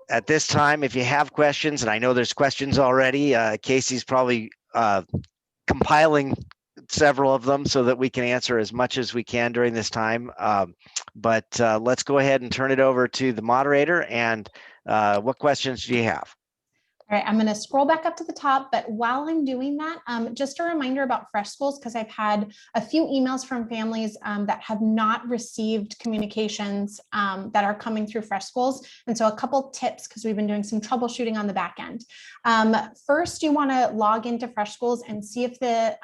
at this time, if you have questions, and I know there's questions already, Casey's probably compiling several of them so that we can answer as much as we can during this time. But let's go ahead and turn it over to the moderator. And what questions do you have? All right, I'm going to scroll back up to the top, but while I'm doing that, just a reminder about Fresh Schools, because I've had a few emails from families that have not received communications that are coming through Fresh Schools. And so a couple tips, because we've been doing some troubleshooting on the back end. First, you want to log into Fresh Schools and see if the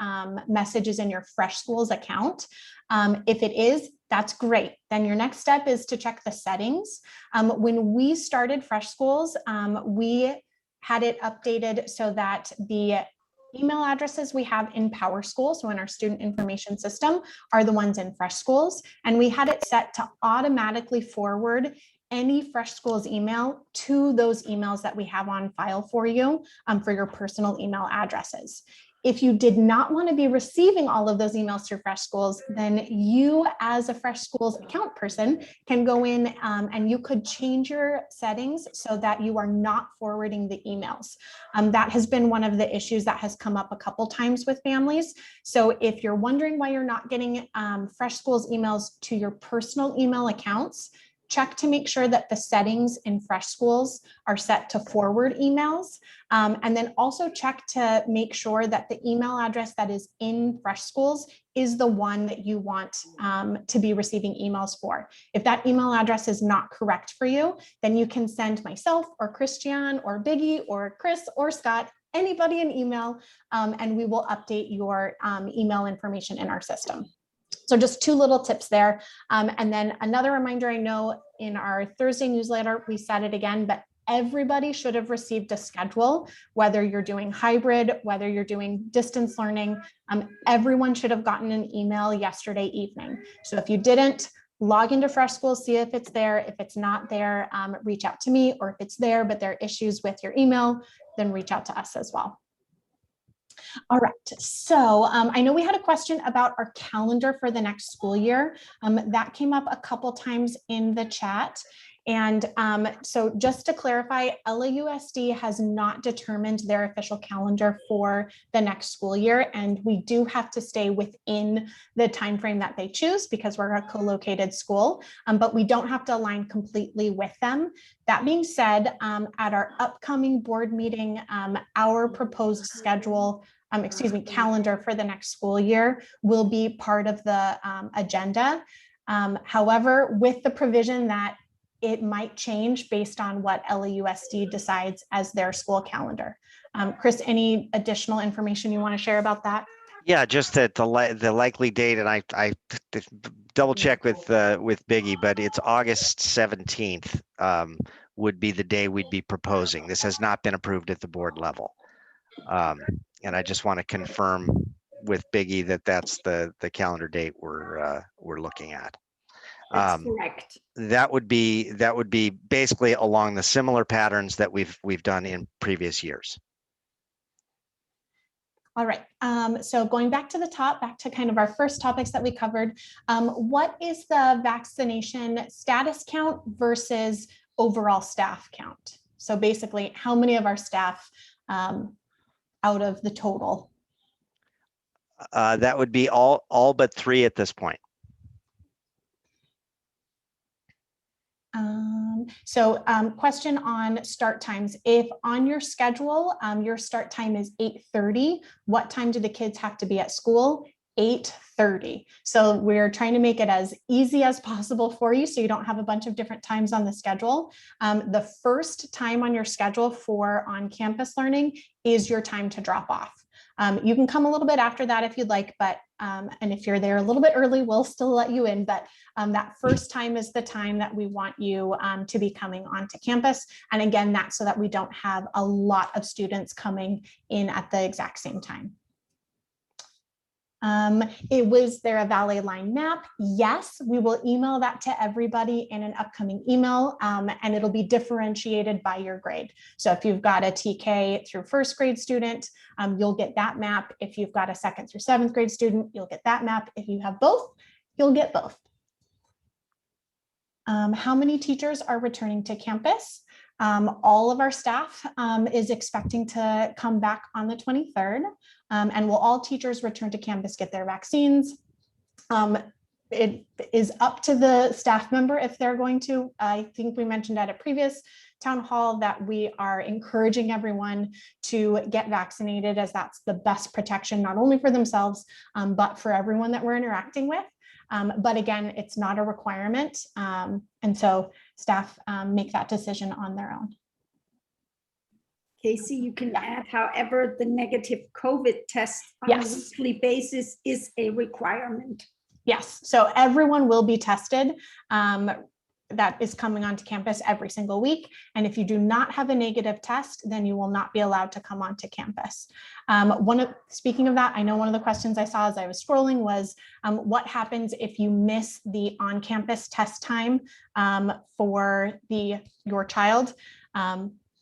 message is in your Fresh Schools account. If it is, that's great. Then your next step is to check the settings. When we started Fresh Schools, we had it updated so that the email addresses we have in PowerSchool, so in our student information system, are the ones in Fresh Schools. And we had it set to automatically forward any Fresh Schools email to those emails that we have on file for you for your personal email addresses. If you did not want to be receiving all of those emails through Fresh Schools, then you as a Fresh Schools account person can go in and you could change your settings so that you are not forwarding the emails. That has been one of the issues that has come up a couple times with families. So if you're wondering why you're not getting Fresh Schools emails to your personal email accounts, check to make sure that the settings in Fresh Schools are set to forward emails. And then also check to make sure that the email address that is in Fresh Schools is the one that you want to be receiving emails for. If that email address is not correct for you, then you can send myself or Christian or Biggie or Chris or Scott, anybody an email, and we will update your email information in our system. So just 2 little tips there. And then another reminder, I know in our Thursday newsletter, we said it again, but everybody should have received a schedule, whether you're doing hybrid, whether you're doing distance learning, everyone should have gotten an email yesterday evening. So if you didn't, log into Fresh Schools, see if it's there. If it's not there, reach out to me, or if it's there, but there are issues with your email, then reach out to us as well. All right, so I know we had a question about our calendar for the next school year. That came up a couple times in the chat. And so just to clarify, LAUSD has not determined their official calendar for the next school year. And we do have to stay within the timeframe that they choose because we're a co-located school, but we don't have to align completely with them. That being said, at our upcoming board meeting, our proposed schedule, calendar for the next school year will be part of the agenda. However, with the provision that it might change based on what LAUSD decides as their school calendar. Chris, any additional information you want to share about that? Yeah, just that the likely date, and I double check with Biggie, but it's August 17th would be the day we'd be proposing. This has not been approved at the board level. And I just want to confirm with Biggie that that's the calendar date we're looking at. That's correct. That would be basically along the similar patterns that we've done in previous years. All right, so going back to the top, back to kind of our first topics that we covered, what is the vaccination status count versus overall staff count? So basically, how many of our staff out of the total? That would be all but 3 at this point. Question on start times. If on your schedule, your start time is 8:30, what time do the kids have to be at school? 8:30. So we're trying to make it as easy as possible for you so you don't have a bunch of different times on the schedule. The first time on your schedule for on-campus learning is your time to drop off. You can come a little bit after that if you'd like, but and if you're there a little bit early, we'll still let you in. But that first time is the time that we want you to be coming onto campus. And again, that's so that we don't have a lot of students coming in at the exact same time. Was there a valet line map? Yes, we will email that to everybody in an upcoming email, and it'll be differentiated by your grade. So if you've got a TK through first grade student, you'll get that map. If you've got a 2nd through 7th grade student, you'll get that map. If you have both, you'll get both. How many teachers are returning to campus? All of our staff is expecting to come back on the 23rd, and will all teachers return to campus get their vaccines? It is up to the staff member if they're going to. I think we mentioned at a previous town hall that we are encouraging everyone to get vaccinated, as that's the best protection, not only for themselves, but for everyone that we're interacting with. But again, it's not a requirement. And so staff make that decision on their own. Casey, you can add, however, the negative COVID test on a weekly basis is a requirement. Yes, so everyone will be tested. That is coming onto campus every single week. And if you do not have a negative test, then you will not be allowed to come onto campus. Speaking of that, I know one of the questions I saw as I was scrolling was, what happens if you miss the on-campus test time for your child?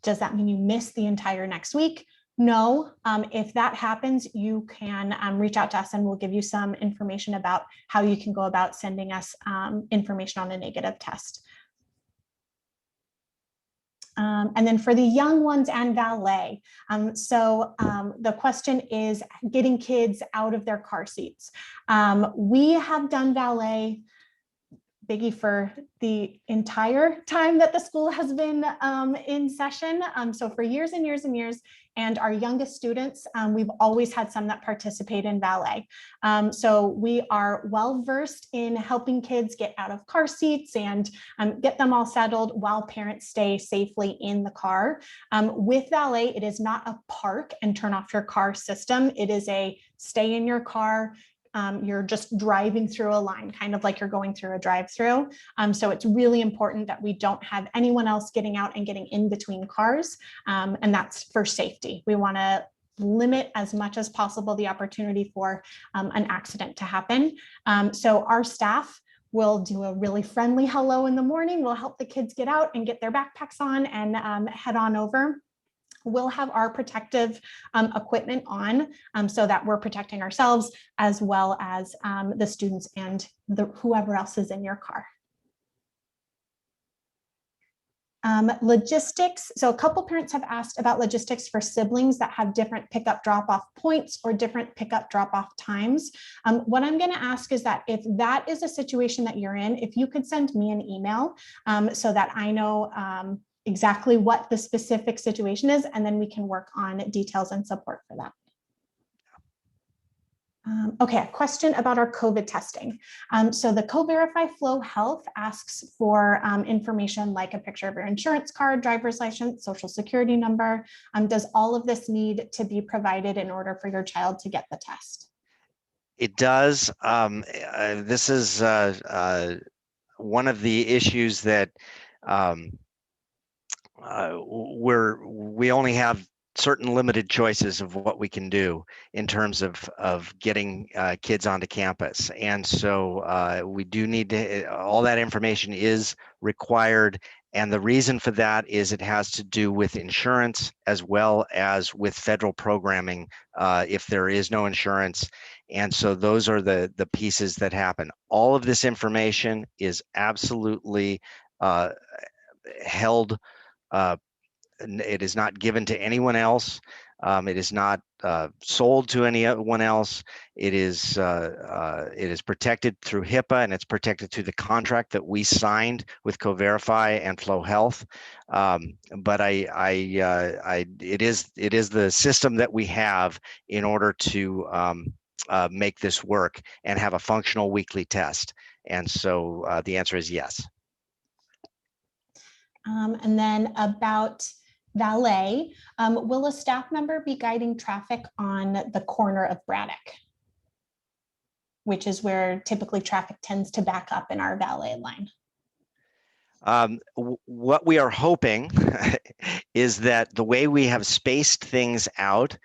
Does that mean you miss the entire next week? No, if that happens, you can reach out to us and we'll give you some information about how you can go about sending us information on a negative test. And then for the young ones and valet, the question is getting kids out of their car seats. We have done valet, Biggie, for the entire time that the school has been in session. So for years and years and years, and our youngest students, we've always had some that participate in valet. So we are well versed in helping kids get out of car seats and get them all settled while parents stay safely in the car. With valet, it is not a park and turn off your car system. It is a stay in your car. You're just driving through a line, kind of like you're going through a drive-through. So it's really important that we don't have anyone else getting out and getting in between cars. And that's for safety. We want to limit as much as possible the opportunity for an accident to happen. So our staff will do a really friendly hello in the morning. We'll help the kids get out and get their backpacks on and head on over. we'll have our protective equipment on so that we're protecting ourselves as well as the students and whoever else is in your car. Logistics. So a couple parents have asked about logistics for siblings that have different pickup drop-off points or different pickup drop-off times. What I'm going to ask is that if that is a situation that you're in, if you could send me an email so that I know exactly what the specific situation is, and then we can work on details and support for that. Okay, a question about our COVID testing. So the Co-Verify Flow Health asks for information like a picture of your insurance card, driver's license, social security number. Does all of this need to be provided in order for your child to get the test? It does. This is one of the issues that we only have certain limited choices of what we can do in terms of getting kids onto campus. And so we do need to, all that information is required. And the reason for that is it has to do with insurance as well as with federal programming if there is no insurance. And so those are the pieces that happen. All of this information is absolutely held. It is not given to anyone else. It is not sold to anyone else. It is protected through HIPAA, and it's protected through the contract that we signed with Co-Verify and Flow Health. But it is the system that we have in order to make this work and have a functional weekly test. And so the answer is yes. And then about valet, will a staff member be guiding traffic on the corner of Braddock, which is where typically traffic tends to back up in our valet line? What we are hoping is that the way we have spaced things out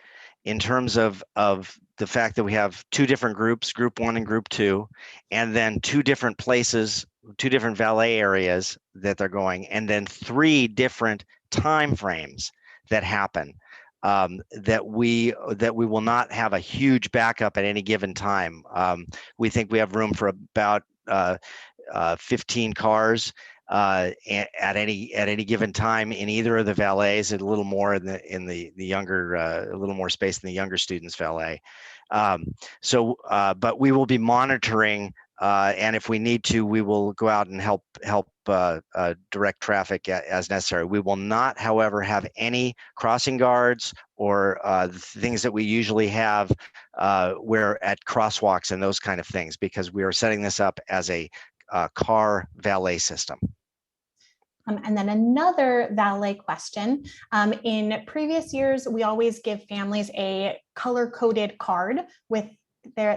in terms of the fact that we have two different groups, group 1 and group 2, and then two different places, two different valet areas that they're going, and then 3 different time frames that happen, that we will not have a huge backup at any given time. We think we have room for about 15 cars at any given time in either of the valets, and a little more in the younger, a little more space in the younger students' valet. But we will be monitoring, and if we need to, we will go out and help direct traffic as necessary. We will not, however, have any crossing guards or things that we usually have where at crosswalks and those kind of things, because we are setting this up as a car valet system. And then another valet question. In previous years, we always give families a color-coded card with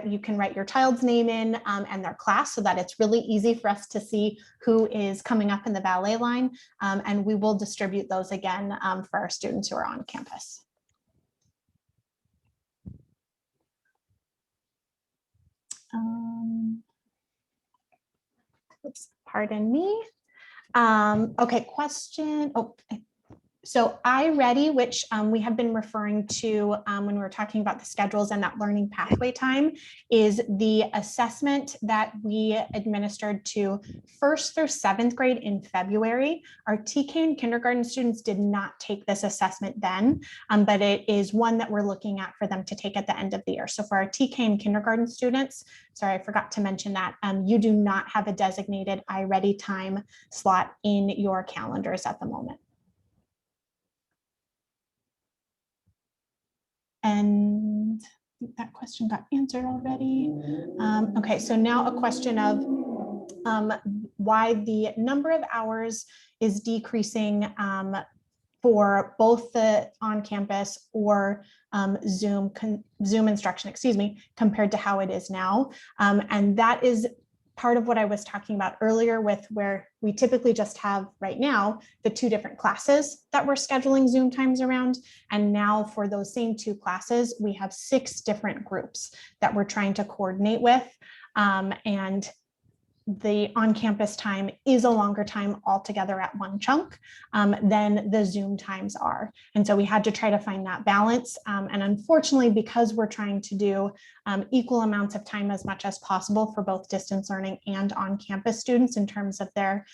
you can write your child's name in and their class, so that it's really easy for us to see who is coming up in the valet line. And we will distribute those again for our students who are on campus. Oops, pardon me. Okay, question. So iReady, which we have been referring to when we were talking about the schedules and that learning pathway time, is the assessment that we administered to 1st through 7th grade in February. Our TK and kindergarten students did not take this assessment then, but it is one that we're looking at for them to take at the end of the year. So for our TK and kindergarten students, sorry, I forgot to mention that, you do not have a designated iReady time slot in your calendars at the moment. And that question got answered already. Okay, so now a question of why the number of hours is decreasing for both the on-campus or Zoom instruction, excuse me, compared to how it is now. And that is part of what I was talking about earlier with where we typically just have right now the 2 different classes that we're scheduling Zoom times around. And now for those same 2 classes, we have 6 different groups that we're trying to coordinate with. And the on-campus time is a longer time altogether at one chunk than the Zoom times are. And so we had to try to find that balance. And unfortunately, because we're trying to do equal amounts of time as much as possible for both distance learning and on-campus students in terms of their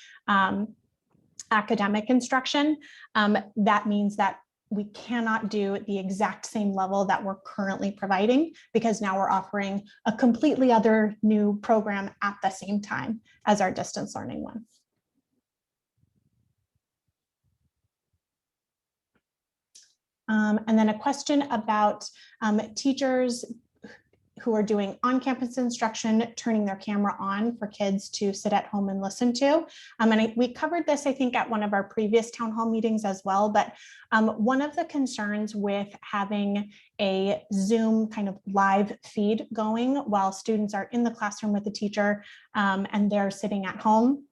academic instruction, that means that we cannot do the exact same level that we're currently providing, because now we're offering a completely other new program at the same time as our distance learning one. And then a question about teachers who are doing on-campus instruction, turning their camera on for kids to sit at home and listen to. And we covered this, I think, at one of our previous town hall meetings as well, but one of the concerns with having a Zoom kind of live feed going while students are in the classroom with the teacher and they're sitting at home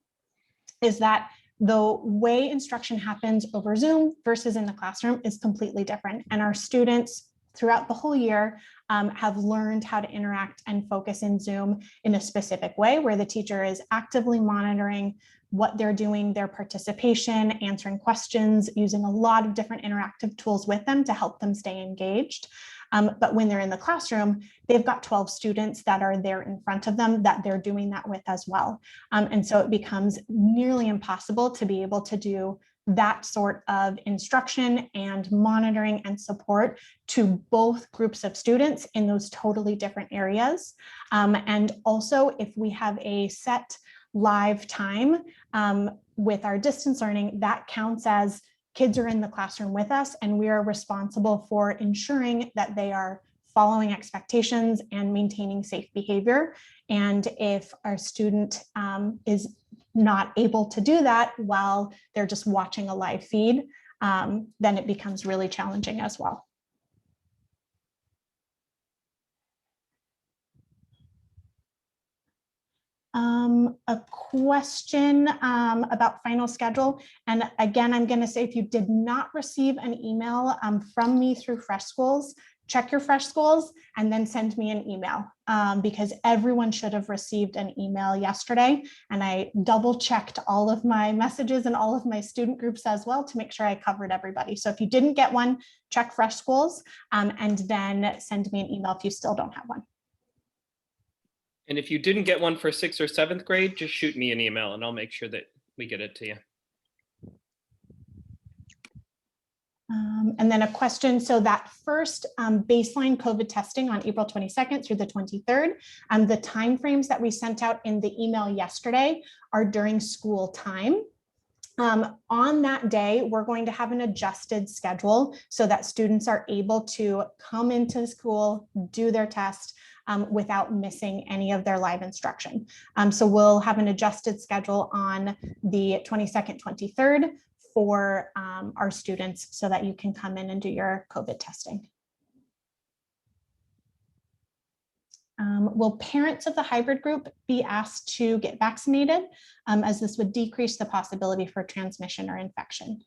is that the way instruction happens over Zoom versus in the classroom is completely different. And our students throughout the whole year have learned how to interact and focus in Zoom in a specific way where the teacher is actively monitoring what they're doing, their participation, answering questions, using a lot of different interactive tools with them to help them stay engaged. But when they're in the classroom, they've got 12 students that are there in front of them that they're doing that with as well. And so it becomes nearly impossible to be able to do that sort of instruction and monitoring and support to both groups of students in those totally different areas. And also, if we have a set live time with our distance learning, that counts as kids are in the classroom with us, and we are responsible for ensuring that they are following expectations and maintaining safe behavior. And if our student is not able to do that while they're just watching a live feed, then it becomes really challenging as well. A question about final schedule. And again, I'm going to say, if you did not receive an email from me through Fresh Schools, check your Fresh Schools and then send me an email because everyone should have received an email yesterday. And I double checked all of my messages and all of my student groups as well to make sure I covered everybody. So if you didn't get one, check Fresh Schools and then send me an email if you still don't have one. And if you didn't get one for 6th or 7th grade, just shoot me an email and I'll make sure that we get it to you. And then a question, so that first baseline COVID testing on April 22nd through the 23rd, the timeframes that we sent out in the email yesterday are during school time. On that day, we're going to have an adjusted schedule so that students are able to come into school, do their test without missing any of their live instruction. So we'll have an adjusted schedule on the 22nd, 23rd for our students so that you can come in and do your COVID testing. Will parents of the hybrid group be asked to get vaccinated, as this would decrease the possibility for transmission or infection?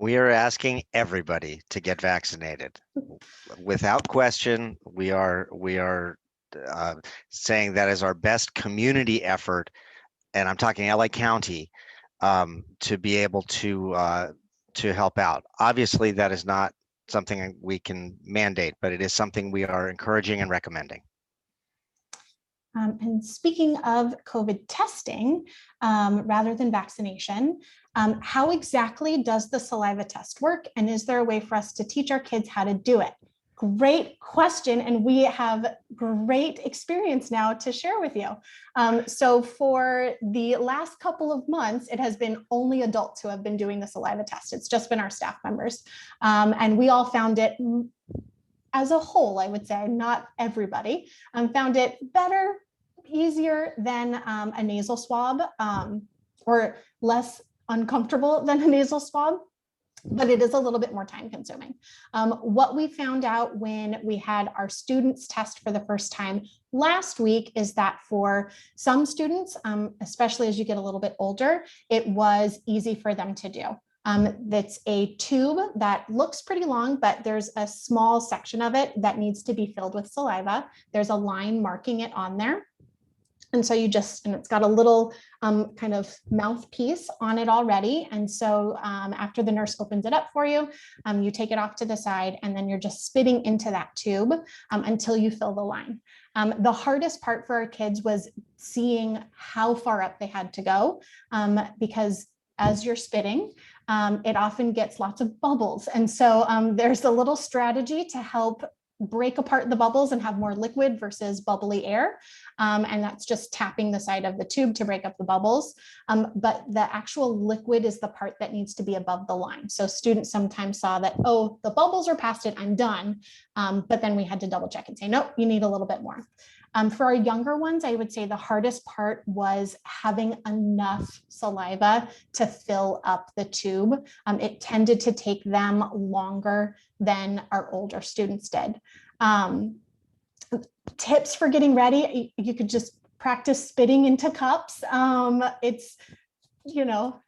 We are asking everybody to get vaccinated. Without question, we are saying that is our best community effort, and I'm talking LA County, to be able to help out. Obviously, that is not something we can mandate, but it is something we are encouraging and recommending. And speaking of COVID testing, rather than vaccination, how exactly does the saliva test work? And is there a way for us to teach our kids how to do it? Great question. And we have great experience now to share with you. So for the last couple of months, it has been only adults who have been doing the saliva test. It's just been our staff members. And we all found it, as a whole, I would say, not everybody, found it better, easier than a nasal swab, or less uncomfortable than a nasal swab, but it is a little bit more time consuming. What we found out when we had our students test for the first time last week is that for some students, especially as you get a little bit older, it was easy for them to do. That's a tube that looks pretty long, but there's a small section of it that needs to be filled with saliva. There's a line marking it on there. And so and it's got a little kind of mouthpiece on it already. And so after the nurse opens it up for you, you take it off to the side, and then you're just spitting into that tube until you fill the line. The hardest part for our kids was seeing how far up they had to go, because as you're spitting, it often gets lots of bubbles. And so there's a little strategy to help break apart the bubbles and have more liquid versus bubbly air. And that's just tapping the side of the tube to break up the bubbles. But the actual liquid is the part that needs to be above the line. So students sometimes saw that, oh, the bubbles are past it, I'm done. But then we had to double check and say, nope, you need a little bit more. For our younger ones, I would say the hardest part was having enough saliva to fill up the tube. It tended to take them longer than our older students did. Tips for getting ready, you could just practice spitting into cups. It's,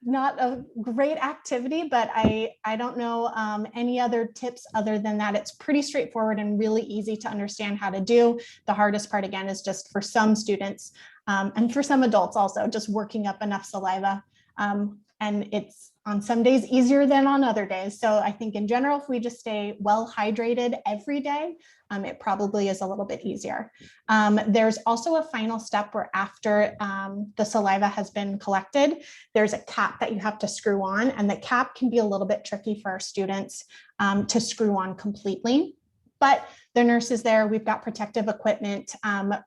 not a great activity, but I don't know any other tips other than that. It's pretty straightforward and really easy to understand how to do. The hardest part, again, is just for some students and for some adults also, just working up enough saliva. And it's on some days easier than on other days. So I think in general, if we just stay well hydrated every day, it probably is a little bit easier. There's also a final step where after the saliva has been collected, there's a cap that you have to screw on, and the cap can be a little bit tricky for our students to screw on completely. But the nurse is there, we've got protective equipment.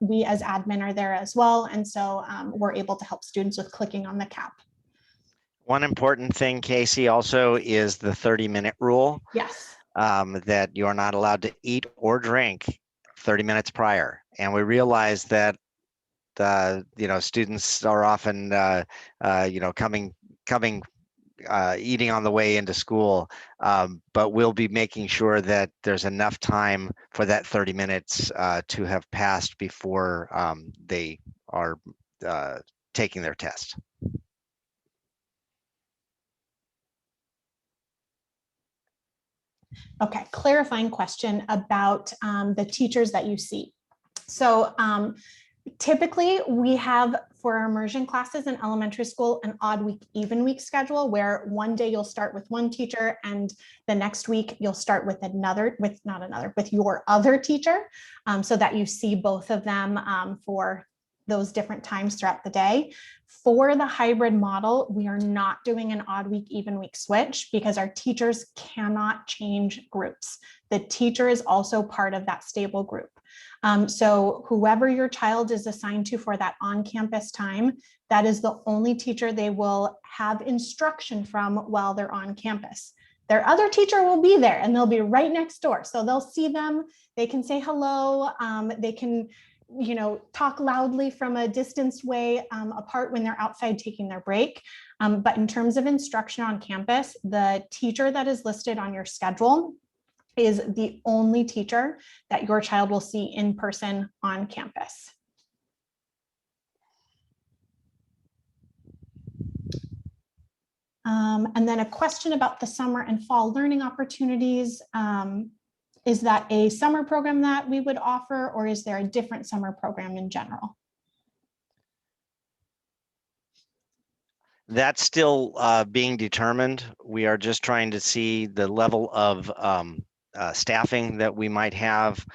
We as admin are there as well. And so we're able to help students with clicking on the cap. One important thing, Casey, also is the 30-minute rule. Yes. That you're not allowed to eat or drink 30 minutes prior. And we realize that, students are often, coming, eating on the way into school. But we'll be making sure that there's enough time for that 30 minutes to have passed before they are taking their test. Okay, clarifying question about the teachers that you see. So typically we have for our immersion classes in elementary school an odd week, even week schedule where one day you'll start with one teacher and the next week you'll start with with your other teacher, so that you see both of them for those different times throughout the day. For the hybrid model, we are not doing an odd week, even week switch because our teachers cannot change groups. The teacher is also part of that stable group. So whoever your child is assigned to for that on-campus time, that is the only teacher they will have instruction from while they're on campus. Their other teacher will be there and they'll be right next door. So they'll see them, they can say hello, they can talk loudly from a distance way apart when they're outside taking their break. But in terms of instruction on campus, the teacher that is listed on your schedule is the only teacher that your child will see in person on campus. And then a question about the summer and fall learning opportunities. Is that a summer program that we would offer, or is there a different summer program in general? That's still being determined. We are just trying to see the level of staffing that we might have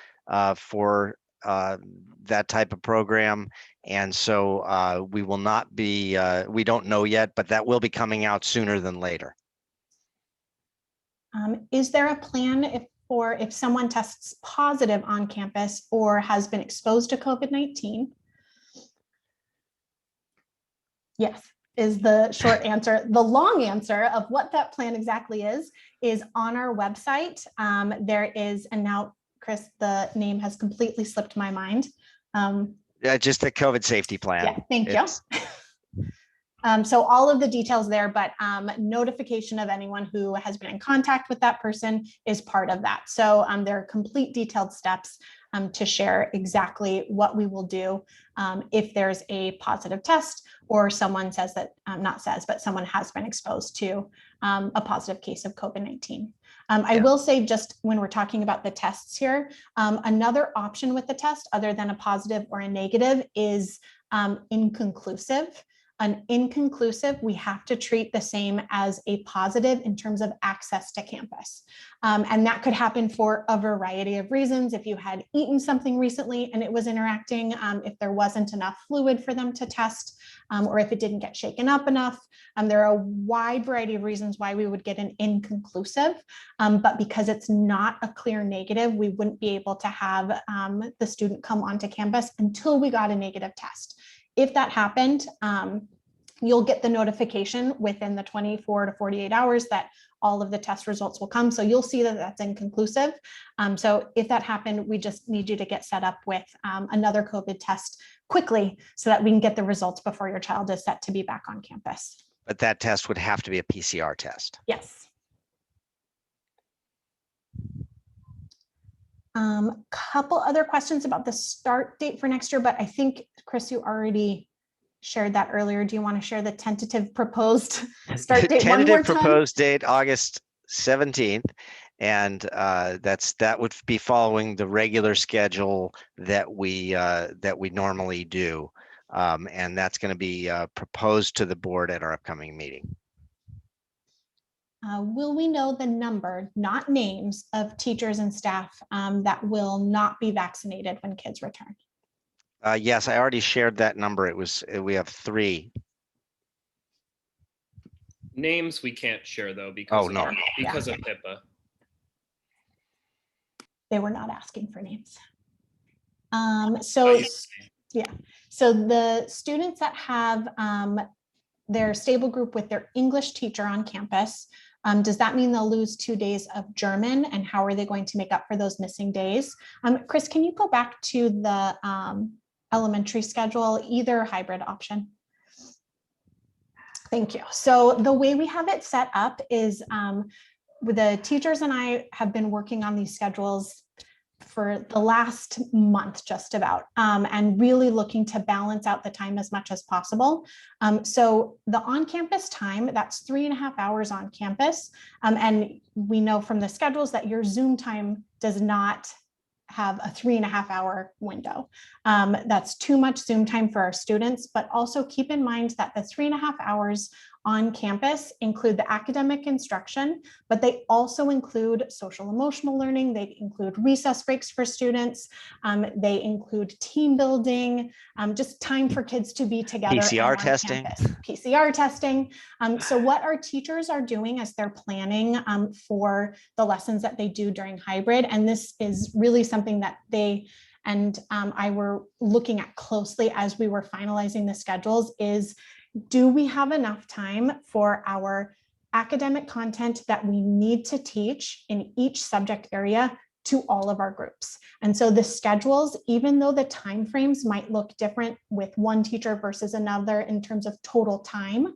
for that type of program. And so we will not be, we don't know yet, but that will be coming out sooner than later. Is there a plan if someone tests positive on campus or has been exposed to COVID-19? Yes, is the short answer. The long answer of what that plan exactly is on our website. There is, and now, Chris, the name has completely slipped my mind. Just the COVID safety plan. Yeah, thank you. So all of the details there, but notification of anyone who has been in contact with that person is part of that. So there are complete detailed steps to share exactly what we will do if there's a positive test or someone says that, but someone has been exposed to a positive case of COVID-19. I will say, just when we're talking about the tests here, another option with the test other than a positive or a negative is inconclusive. An inconclusive, we have to treat the same as a positive in terms of access to campus. And that could happen for a variety of reasons. If you had eaten something recently and it was interacting, if there wasn't enough fluid for them to test, or if it didn't get shaken up enough. There are a wide variety of reasons why we would get an inconclusive, but because it's not a clear negative, we wouldn't be able to have the student come onto campus until we got a negative test. If that happened, you'll get the notification within the 24 to 48 hours that all of the test results will come. So you'll see that that's inconclusive. So if that happened, we just need you to get set up with another COVID test quickly so that we can get the results before your child is set to be back on campus. But that test would have to be a PCR test. Yes. Couple other questions about the start date for next year, but I think, Chris, you already shared that earlier. Do you want to share the tentative proposed start date one more Tentative time? proposed date, August 17th. And that would be following the regular schedule that we normally do. And that's going to be proposed to the board at our upcoming meeting. Will we know the number, not names, of teachers and staff that will not be vaccinated when kids return? Yes, I already shared that number. We have 3. Names we can't share though because Oh, no. because of HIPAA. They were not asking for names. So the students that have their stable group with their English teacher on campus, does that mean they'll lose 2 days of German? And how are they going to make up for those missing days? Chris, can you go back to the elementary schedule, either hybrid option? Thank you. So the way we have it set up is the teachers and I have been working on these schedules for the last month, just about, and really looking to balance out the time as much as possible. So the on-campus time, that's 3.5 hours on campus. And we know from the schedules that your Zoom time does not have a 3.5 hour window. That's too much Zoom time for our students, but also keep in mind that the 3.5 hours on campus include the academic instruction, but they also include social emotional learning. They include recess breaks for students. They include team building, just time for kids to be together. PCR testing. PCR testing. So what our teachers are doing as they're planning for the lessons that they do during hybrid, and this is really something that they and I were looking at closely as we were finalizing the schedules, is do we have enough time for our academic content that we need to teach in each subject area to all of our groups? And so the schedules, even though the timeframes might look different with one teacher versus another in terms of total time,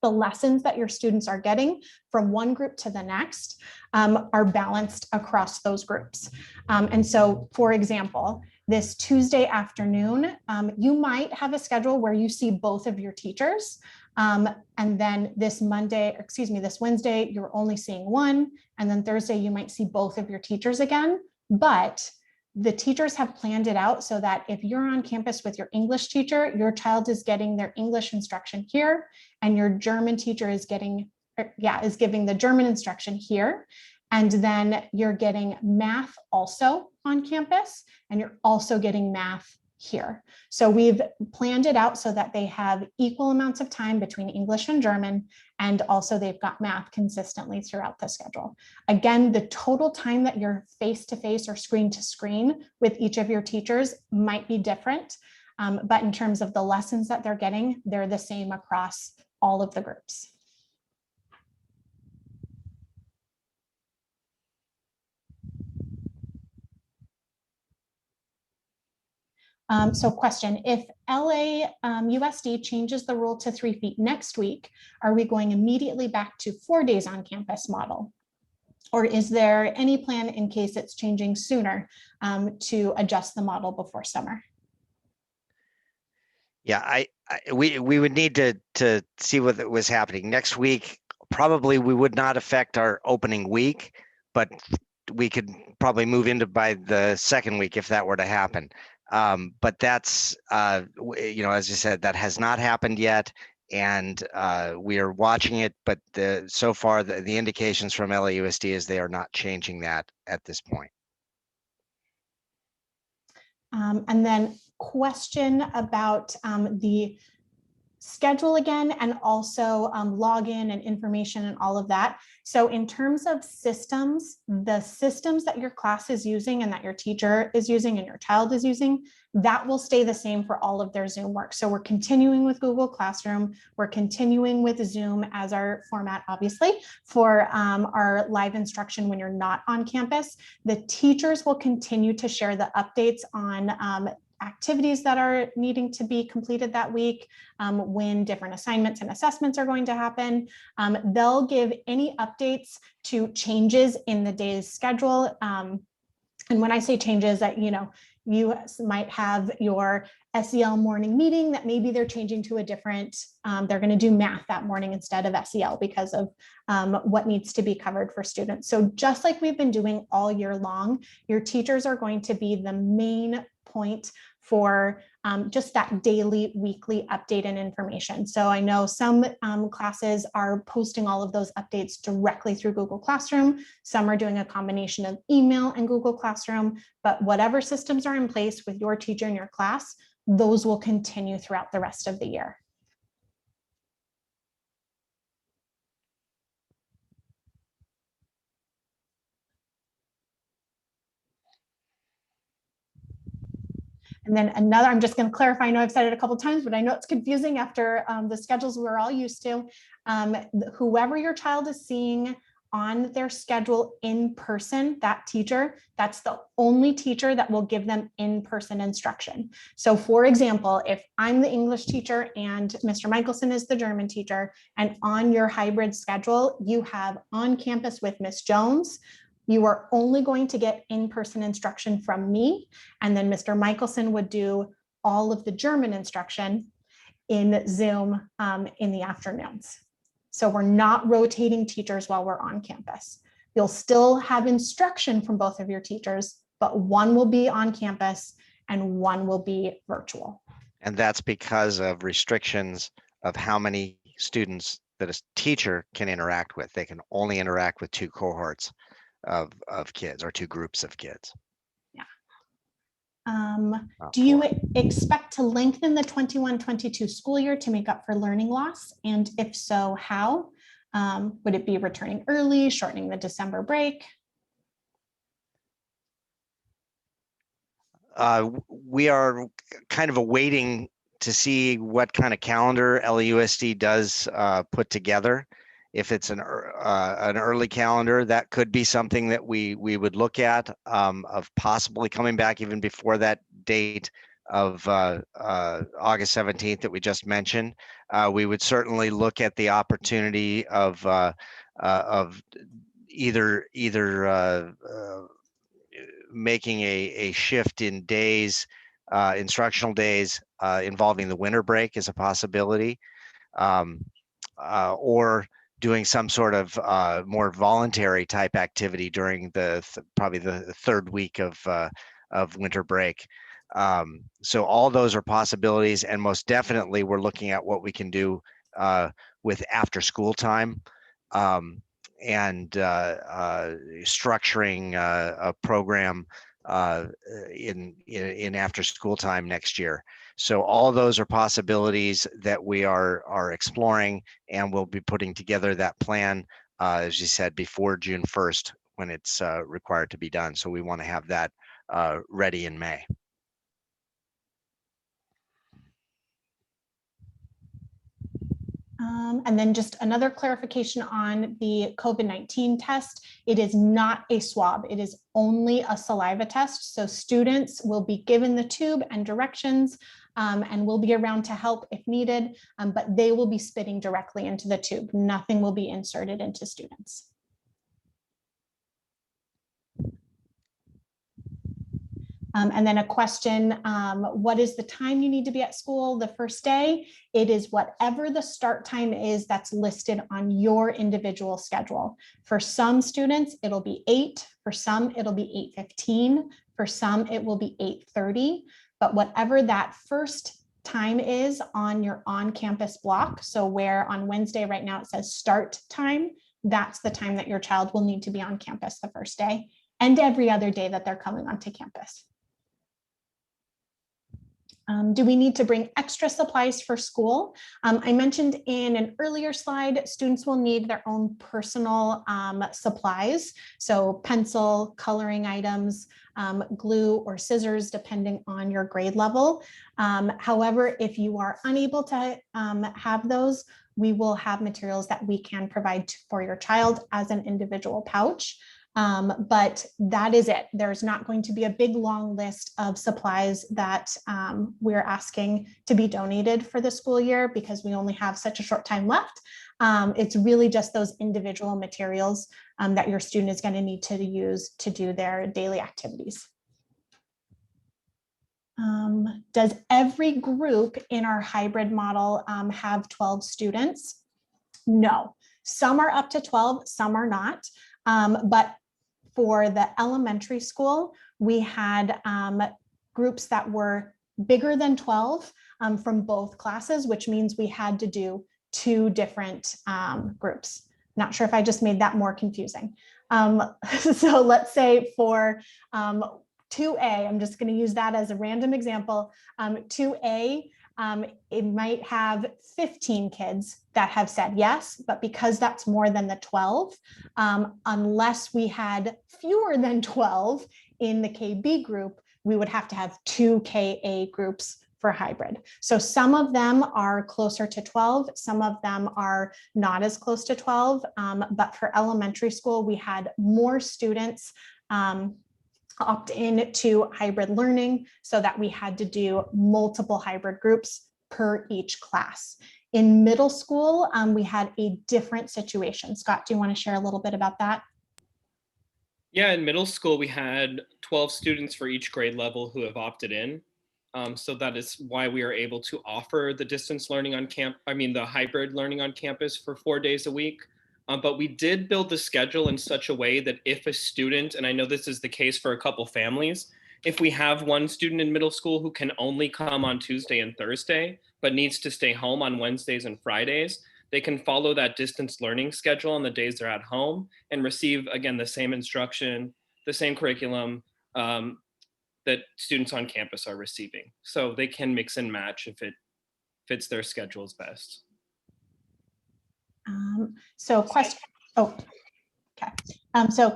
the lessons that your students are getting from one group to the next are balanced across those groups. And so, for example, this Tuesday afternoon, you might have a schedule where you see both of your teachers. And then this Wednesday, you're only seeing one. And then Thursday, you might see both of your teachers again. But the teachers have planned it out so that if you're on campus with your English teacher, your child is getting their English instruction here, and your German teacher is giving the German instruction here. And then you're getting math also on campus, and you're also getting math here. So we've planned it out so that they have equal amounts of time between English and German, and also they've got math consistently throughout the schedule. Again, the total time that you're face-to-face or screen-to-screen with each of your teachers might be different, but in terms of the lessons that they're getting, they're the same across all of the groups. So question, if LA USD changes the rule to 3 feet next week, are we going immediately back to 4 days on campus model? Or is there any plan in case it's changing sooner to adjust the model before summer? Yeah, we would need to see what was happening next week. Probably we would not affect our opening week, but we could probably move into by the second week if that were to happen. But that's, you know, as I said, that has not happened yet. And we are watching it, but so far the indications from LAUSD is they are not changing that at this point. And then question about the schedule again, and also login and information and all of that. So in terms of systems, the systems that your class is using and that your teacher is using and your child is using, that will stay the same for all of their Zoom work. So we're continuing with Google Classroom. We're continuing with Zoom as our format, obviously, for our live instruction when you're not on campus. The teachers will continue to share the updates on activities that are needing to be completed that week, when different assignments and assessments are going to happen. They'll give any updates to changes in the day's schedule. And when I say changes, that, you know, you might have your SEL morning meeting that maybe they're changing to a different, they're going to do math that morning instead of SEL because of what needs to be covered for students. So just like we've been doing all year long, your teachers are going to be the main point for just that daily, weekly update and information. So I know some classes are posting all of those updates directly through Google Classroom. Some are doing a combination of email and Google Classroom, but whatever systems are in place with your teacher and your class, those will continue throughout the rest of the year. And then another, I'm just going to clarify, I know I've said it a couple of times, but I know it's confusing after the schedules we're all used to. Whoever your child is seeing on their schedule in person, that teacher, that's the only teacher that will give them in-person instruction. So for example, if I'm the English teacher and Mr. Michelson is the German teacher, and on your hybrid schedule, you have on campus with Miss Jones, you are only going to get in-person instruction from me, and then Mr. Michelson would do all of the German instruction in Zoom in the afternoons. So we're not rotating teachers while we're on campus. You'll still have instruction from both of your teachers, but one will be on campus and one will be virtual. And that's because of restrictions of how many students that a teacher can interact with. They can only interact with 2 cohorts of kids, or 2 groups of kids. Yeah. Do you expect to lengthen the 21-22 school year to make up for learning loss? And if so, how? Would it be returning early, shortening the December break? We are kind of awaiting to see what kind of calendar LAUSD does put together. If it's an early calendar, that could be something that we would look at, of possibly coming back even before that date of August 17th that we just mentioned. We would certainly look at the opportunity of either making a shift in days, instructional days involving the winter break is a possibility, or doing some sort of more voluntary type activity during probably the 3rd week of winter break. So all those are possibilities, and most definitely we're looking at what we can do with after school time, and structuring a program in after school time next year. So all those are possibilities that we are exploring, and we'll be putting together that plan, as you said, before June 1st when it's required to be done. So we want to have that ready in May. And then just another clarification on the COVID-19 test. It is not a swab. It is only a saliva test. So students will be given the tube and directions, and will be around to help if needed, but they will be spitting directly into the tube. Nothing will be inserted into students. And then a question, what is the time you need to be at school the first day? It is whatever the start time is that's listed on your individual schedule. For some students, it'll be 8. For some, it'll be 8:15. For some, it will be 8:30. but whatever that first time is on your on-campus block, so where on Wednesday right now it says start time, that's the time that your child will need to be on campus the first day and every other day that they're coming onto campus. Do we need to bring extra supplies for school? I mentioned in an earlier slide, students will need their own personal supplies. So pencil, coloring items, glue or scissors, depending on your grade level. However, if you are unable to have those, we will have materials that we can provide for your child as an individual pouch. But that is it. There's not going to be a big long list of supplies that we're asking to be donated for the school year because we only have such a short time left. It's really just those individual materials that your student is going to need to use to do their daily activities. Does every group in our hybrid model have 12 students? No, some are up to 12, some are not. But for the elementary school, we had groups that were bigger than 12 from both classes, which means we had to do 2 different groups. Not sure if I just made that more confusing. So let's say for 2A, I'm just going to use that as a random example. 2A, it might have 15 kids that have said yes, but because that's more than the 12, unless we had fewer than 12 in the KB group, we would have to have 2 KA groups for hybrid. So some of them are closer to 12, some of them are not as close to 12, but for elementary school, we had more students opt in to hybrid learning so that we had to do multiple hybrid groups per each class. In middle school, we had a different situation. Scott, do you want to share a little bit about that? Yeah, in middle school, we had 12 students for each grade level who have opted in. So that is why we are able to offer the distance learning on the hybrid learning on campus for 4 days a week. But we did build the schedule in such a way that if a student, and I know this is the case for a couple families, if we have one student in middle school who can only come on Tuesday and Thursday, but needs to stay home on Wednesdays and Fridays, they can follow that distance learning schedule on the days they're at home and receive, again, the same instruction, the same curriculum that students on campus are receiving. So they can mix and match if it fits their schedules best. So question,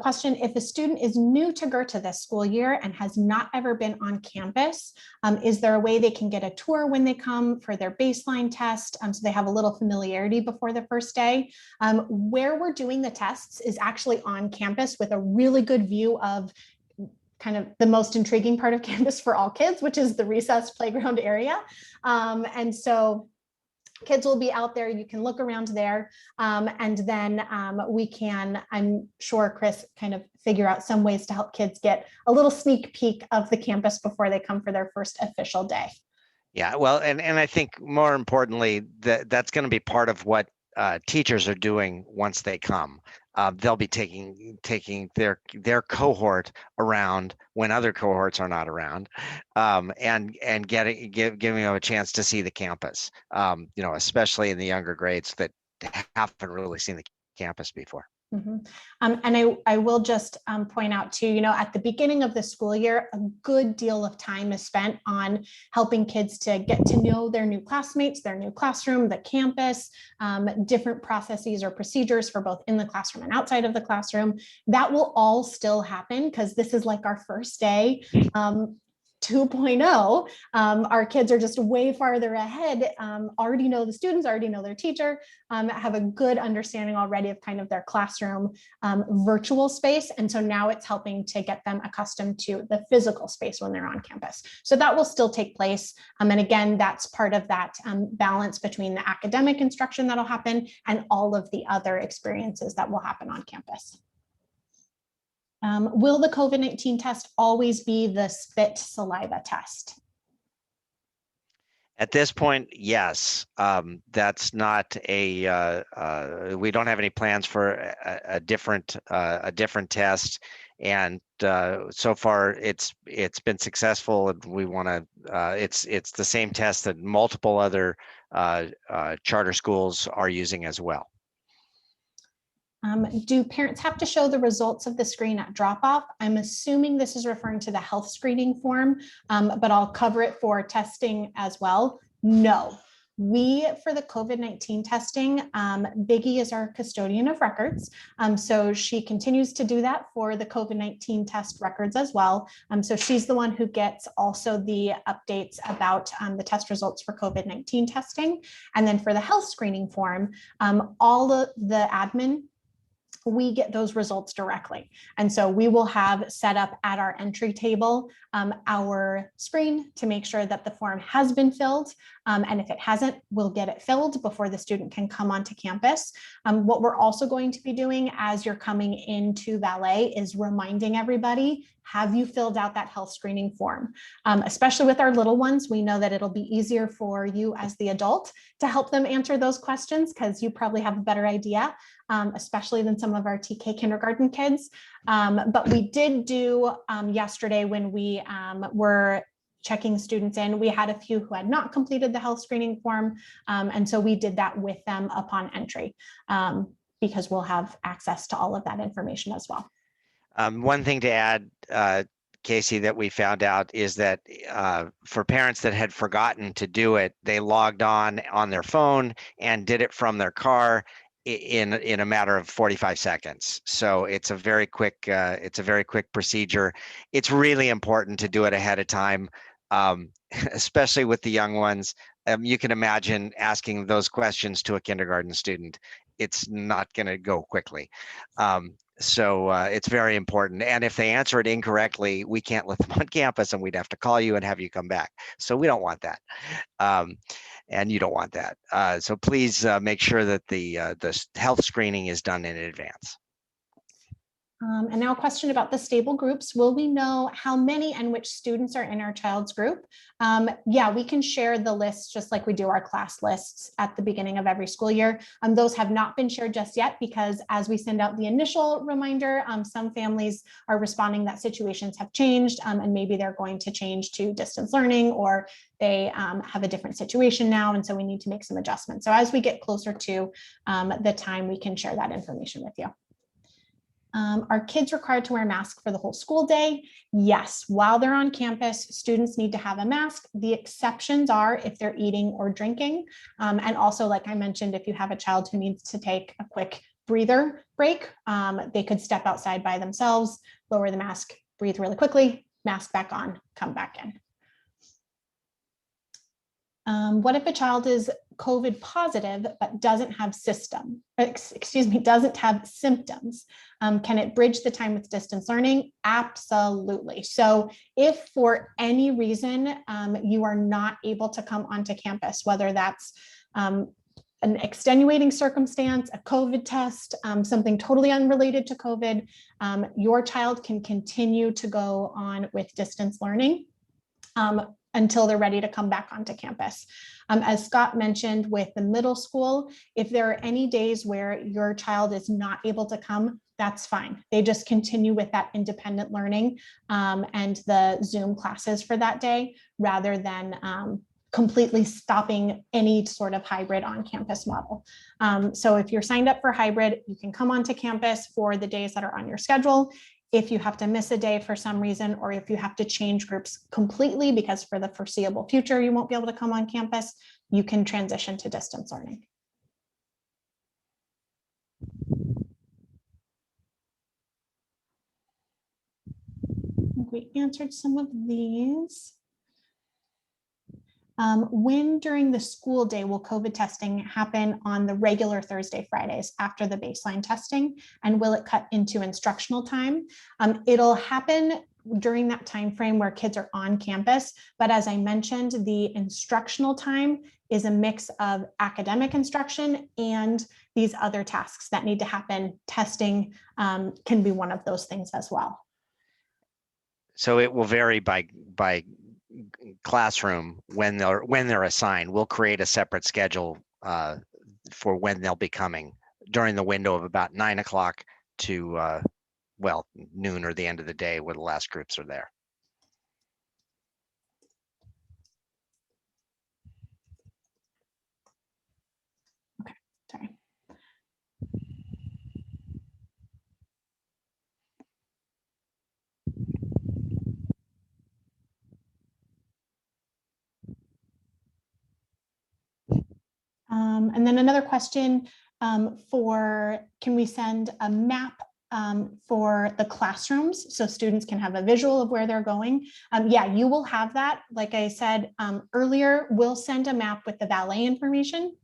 question, if a student is new to Goethe this school year and has not ever been on campus, is there a way they can get a tour when they come for their baseline test so they have a little familiarity before the first day? Where we're doing the tests is actually on campus with a really good view of kind of the most intriguing part of campus for all kids, which is the recess playground area. And so kids will be out there, you can look around there, and then we can, I'm sure, Chris, kind of figure out some ways to help kids get a little sneak peek of the campus before they come for their first official day. Yeah, well, and I think more importantly, that's going to be part of what teachers are doing once they come. They'll be taking their cohort around when other cohorts are not around, and giving them a chance to see the campus. Especially in the younger grades that haven't really seen the campus before. Mm-hmm. And I will just point out too, at the beginning of the school year, a good deal of time is spent on helping kids to get to know their new classmates, their new classroom, the campus, different processes or procedures for both in the classroom and outside of the classroom. That will all still happen because this is like our first day. 2.0, our kids are just way farther ahead, already know the students, already know their teacher, have a good understanding already of kind of their classroom virtual space. And so now it's helping to get them accustomed to the physical space when they're on campus. So that will still take place. And again, that's part of that balance between the academic instruction that'll happen and all of the other experiences that will happen on campus. Will the COVID-19 test always be the spit saliva test? At this point, yes. That's not a. We don't have any plans for a different test, And so far it's been successful, and we want to it's the same test that multiple other charter schools are using as well. Do parents have to show the results of the screen at drop-off? I'm assuming this is referring to the health screening form, but I'll cover it for testing as well. No. For the COVID-19 testing, Biggie is our custodian of records. So she continues to do that for the COVID-19 test records as well. So she's the one who gets also the updates about the test results for COVID-19 testing. And then for the health screening form, all of the admin, we get those results directly. And so we will have set up at our entry table our screen to make sure that the form has been filled. And if it hasn't, we'll get it filled before the student can come onto campus. What we're also going to be doing as you're coming into Valet is reminding everybody, have you filled out that health screening form? Especially with our little ones, we know that it'll be easier for you as the adult to help them answer those questions because you probably have a better idea, especially than some of our TK kindergarten kids. But we did do yesterday when we were checking students in, we had a few who had not completed the health screening form. And so we did that with them upon entry because we'll have access to all of that information as well. One thing to add, Casey, that we found out is that for parents that had forgotten to do it, they logged on their phone and did it from their car in a matter of 45 seconds. So it's a very quick procedure. It's really important to do it ahead of time, especially with the young ones. You can imagine asking those questions to a kindergarten student. It's not going to go quickly. So it's very important. And if they answer it incorrectly, we can't let them on campus and we'd have to call you and have you come back. So we don't want that. And you don't want that. So please make sure that the health screening is done in advance. And now a question about the stable groups. Will we know how many and which students are in our child's group? Yeah, we can share the list just like we do our class lists at the beginning of every school year. Those have not been shared just yet because as we send out the initial reminder, some families are responding that situations have changed and maybe they're going to change to distance learning or they have a different situation now. And so we need to make some adjustments. So as we get closer to the time, we can share that information with you. Are kids required to wear a mask for the whole school day? Yes, while they're on campus, students need to have a mask. The exceptions are if they're eating or drinking. And also, like I mentioned, if you have a child who needs to take a quick breather break, they could step outside by themselves, lower the mask, breathe really quickly, mask back on, come back in. What if a child is COVID positive, but doesn't have doesn't have symptoms? Can it bridge the time with distance learning? Absolutely. So if for any reason you are not able to come onto campus, whether that's an extenuating circumstance, a COVID test, something totally unrelated to COVID, your child can continue to go on with distance learning until they're ready to come back onto campus. As Scott mentioned with the middle school, if there are any days where your child is not able to come, that's fine. They just continue with that independent learning and the Zoom classes for that day, rather than completely stopping any sort of hybrid on-campus model. So if you're signed up for hybrid, you can come onto campus for the days that are on your schedule. If you have to miss a day for some reason, or if you have to change groups completely because for the foreseeable future, you won't be able to come on campus, you can transition to distance learning. We answered some of these. When during the school day will COVID testing happen on the regular Thursday, Fridays after the baseline testing? And will it cut into instructional time? It'll happen during that time frame where kids are on campus. But as I mentioned, the instructional time is a mix of academic instruction and these other tasks that need to happen. Testing can be one of those things as well. So it will vary by classroom when they're assigned. We'll create a separate schedule for when they'll be coming during the window of about 9 o'clock to well, noon or the end of the day where the last groups are there. Sorry. And then another question for, can we send a map for the classrooms so students can have a visual of where they're going? Yeah, you will have that. Like I said earlier, we'll send a map with the valet information,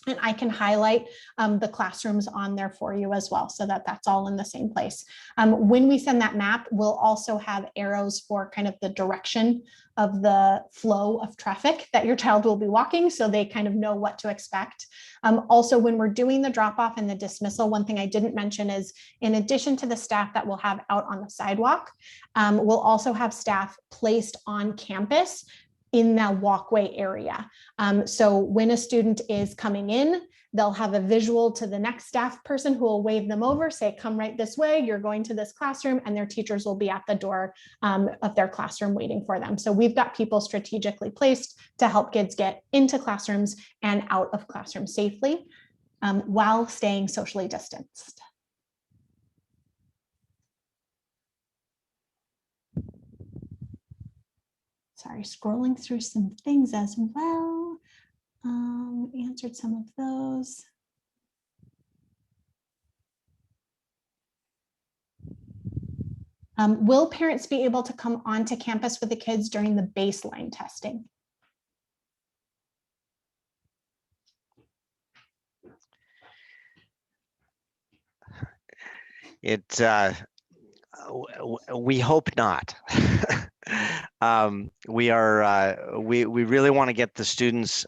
and I can highlight the classrooms on there for you as well, so that that's all in the same place. When we send that map, we'll also have arrows for kind of the direction of the flow of traffic that your child will be walking, so they kind of know what to expect. Also, when we're doing the drop off and the dismissal, one thing I didn't mention is, in addition to the staff that we'll have out on the sidewalk, we'll also have staff placed on campus in that walkway area. So when a student is coming in, they'll have a visual to the next staff person who will wave them over, say, come right this way, you're going to this classroom, and their teachers will be at the door of their classroom waiting for them. So we've got people strategically placed to help kids get into classrooms and out of classrooms safely while staying socially distanced. Sorry, scrolling through some things as well. Answered some of those. Will parents be able to come onto campus with the kids during the baseline testing? We hope not. We really want to get the students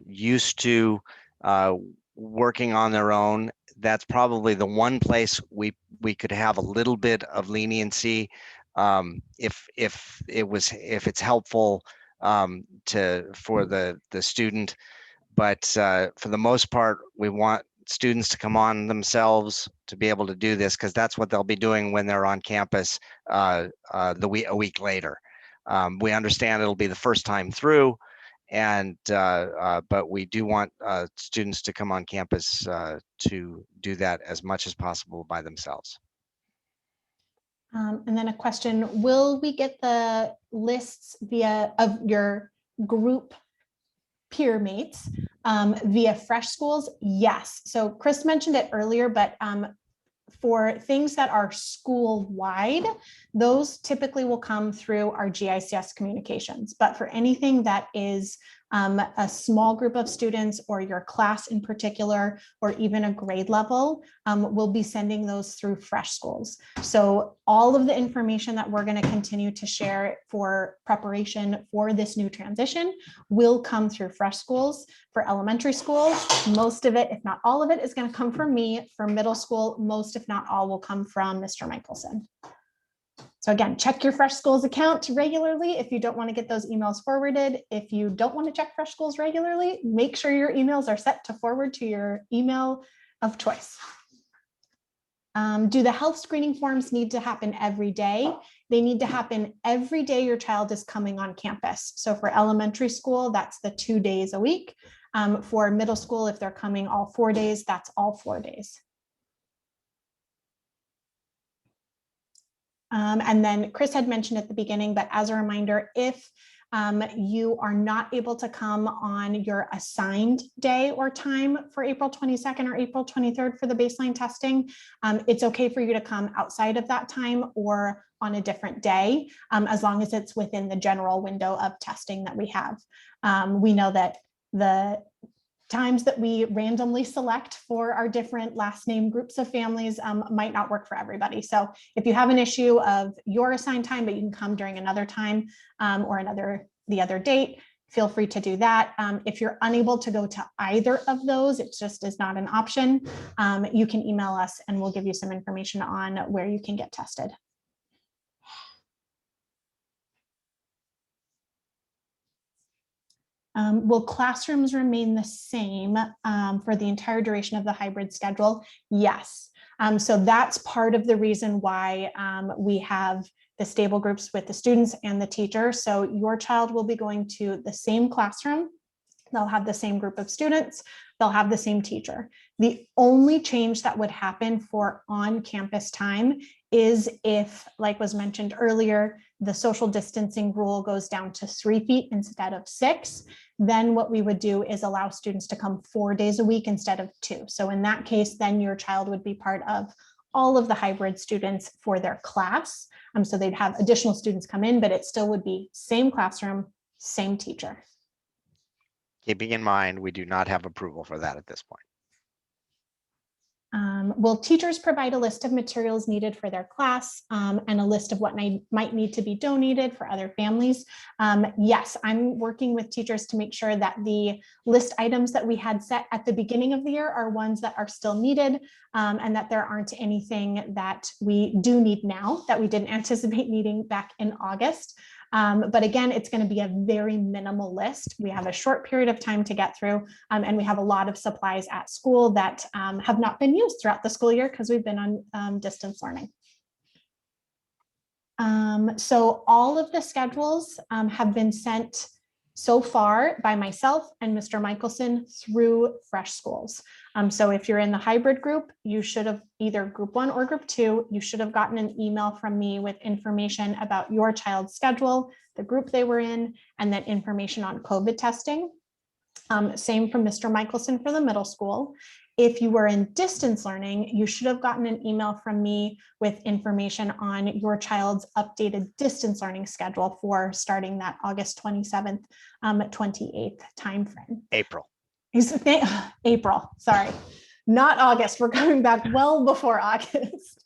used to working on their own. That's probably the one place we could have a little bit of leniency if it's helpful for the student. But for the most part, we want students to come on themselves to be able to do this, because that's what they'll be doing when they're on campus a week later. We understand it'll be the first time through, and but we do want students to come on campus to do that as much as possible by themselves. And then a question, will we get the lists of your group peer mates via Fresh Schools? Yes. So Chris mentioned it earlier, but for things that are school-wide, those typically will come through our GICS communications. But for anything that is a small group of students, or your class in particular, or even a grade level, we'll be sending those through Fresh Schools. So all of the information that we're going to continue to share for preparation for this new transition will come through Fresh Schools. For elementary school, most of it, if not all of it, is going to come from me. For middle school, most, if not all, will come from Mr. Michelson. So again, check your Fresh Schools account regularly if you don't want to get those emails forwarded. If you don't want to check Fresh Schools regularly, make sure your emails are set to forward to your email of choice. Do the health screening forms need to happen every day? They need to happen every day your child is coming on campus. So for elementary school, that's the 2 days a week. For middle school, if they're coming all 4 days, that's all 4 days. And then Chris had mentioned at the beginning, but as a reminder, if you are not able to come on your assigned day or time for April 22nd or April 23rd for the baseline testing, it's okay for you to come outside of that time or on a different day, as long as it's within the general window of testing that we have. We know that the times that we randomly select for our different last name groups of families might not work for everybody. So if you have an issue of your assigned time, but you can come during another time or the other date, feel free to do that. If you're unable to go to either of those, it just is not an option, you can email us and we'll give you some information on where you can get tested. Will classrooms remain the same for the entire duration of the hybrid schedule? Yes. So that's part of the reason why we have the stable groups with the students and the teacher. So your child will be going to the same classroom. They'll have the same group of students. They'll have the same teacher. The only change that would happen for on-campus time is if, like was mentioned earlier, the social distancing rule goes down to 3 feet instead of 6. Then what we would do is allow students to come 4 days a week instead of 2. So in that case, then your child would be part of all of the hybrid students for their class. So they'd have additional students come in, but it still would be same classroom, same teacher. Keeping in mind, we do not have approval for that at this point. Will teachers provide a list of materials needed for their class and a list of what might need to be donated for other families? Yes, I'm working with teachers to make sure that the list items that we had set at the beginning of the year are ones that are still needed, and that there aren't anything that we do need now that we didn't anticipate needing back in August. But again, it's going to be a very minimal list. We have a short period of time to get through, and we have a lot of supplies at school that have not been used throughout the school year because we've been on distance learning. So all of the schedules have been sent so far by myself and Mr. Michelson through Fresh Schools. So if you're in the hybrid group, you should have either group 1 or group 2, you should have gotten an email from me with information about your child's schedule, the group they were in, and then information on COVID testing. Same from Mr. Michelson for the middle school. If you were in distance learning, you should have gotten an email from me with information on your child's updated distance learning schedule for starting that August 27th, 28th timeframe. April. April, sorry, not August. We're coming back well before August.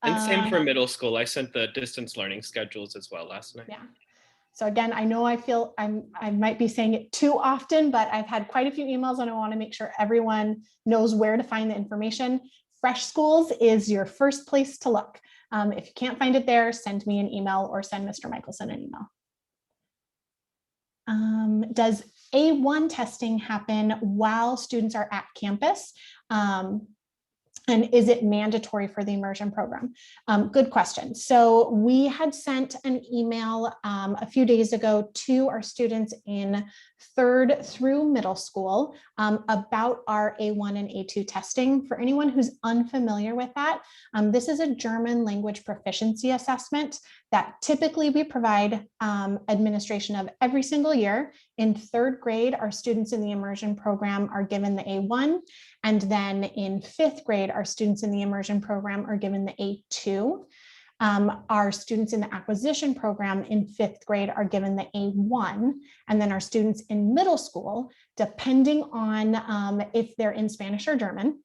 And same for middle school. I sent the distance learning schedules as well last night. Yeah. So again, I know I might be saying it too often, but I've had quite a few emails and I want to make sure everyone knows where to find the information. Fresh Schools is your first place to look. If you can't find it there, send me an email or send Mr. Michelson an email. Does A1 testing happen while students are at campus? And is it mandatory for the immersion program? Good question. So we had sent an email a few days ago to our students in 3rd through middle school about our A1 and A2 testing. For anyone who's unfamiliar with that, this is a German language proficiency assessment that typically we provide administration of every single year. In 3rd grade, our students in the immersion program are given the A1, and then in 5th grade, our students in the immersion program are given the A2. Our students in the acquisition program in 5th grade are given the A1, and then our students in middle school, depending on if they're in Spanish or German,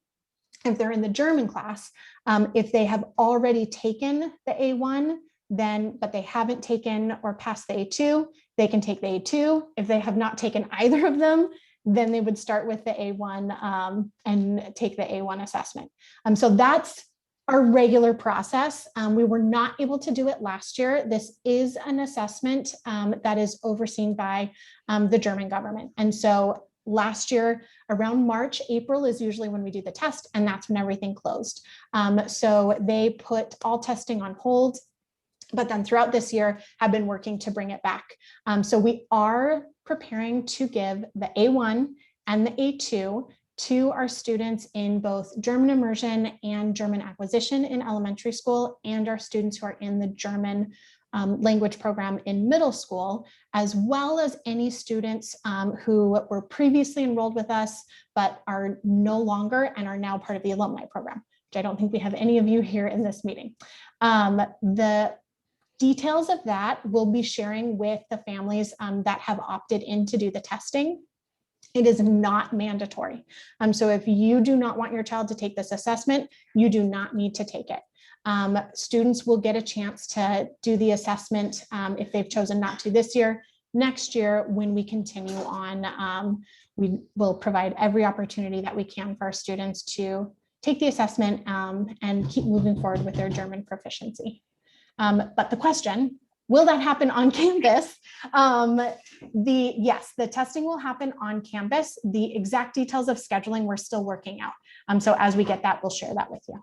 if they're in the German class, if they have already taken the A1, then, but they haven't taken or passed the A2, they can take the A2. If they have not taken either of them, then they would start with the A1 and take the A1 assessment. So that's our regular process. We were not able to do it last year. This is an assessment that is overseen by the German government. And so last year, around March, April is usually when we do the test, and that's when everything closed. So they put all testing on hold, but then throughout this year have been working to bring it back. So we are preparing to give the A1 and the A2 to our students in both German immersion and German acquisition in elementary school, and our students who are in the German language program in middle school, as well as any students who were previously enrolled with us, but are no longer and are now part of the alumni program, which I don't think we have any of you here in this meeting. The details of that we'll be sharing with the families that have opted in to do the testing. It is not mandatory. So if you do not want your child to take this assessment, you do not need to take it. Students will get a chance to do the assessment if they've chosen not to this year. Next year, when we continue on, we will provide every opportunity that we can for our students to take the assessment and keep moving forward with their German proficiency. But the question, will that happen on campus? Yes, the testing will happen on campus. The exact details of scheduling we're still working out. So as we get that, we'll share that with you.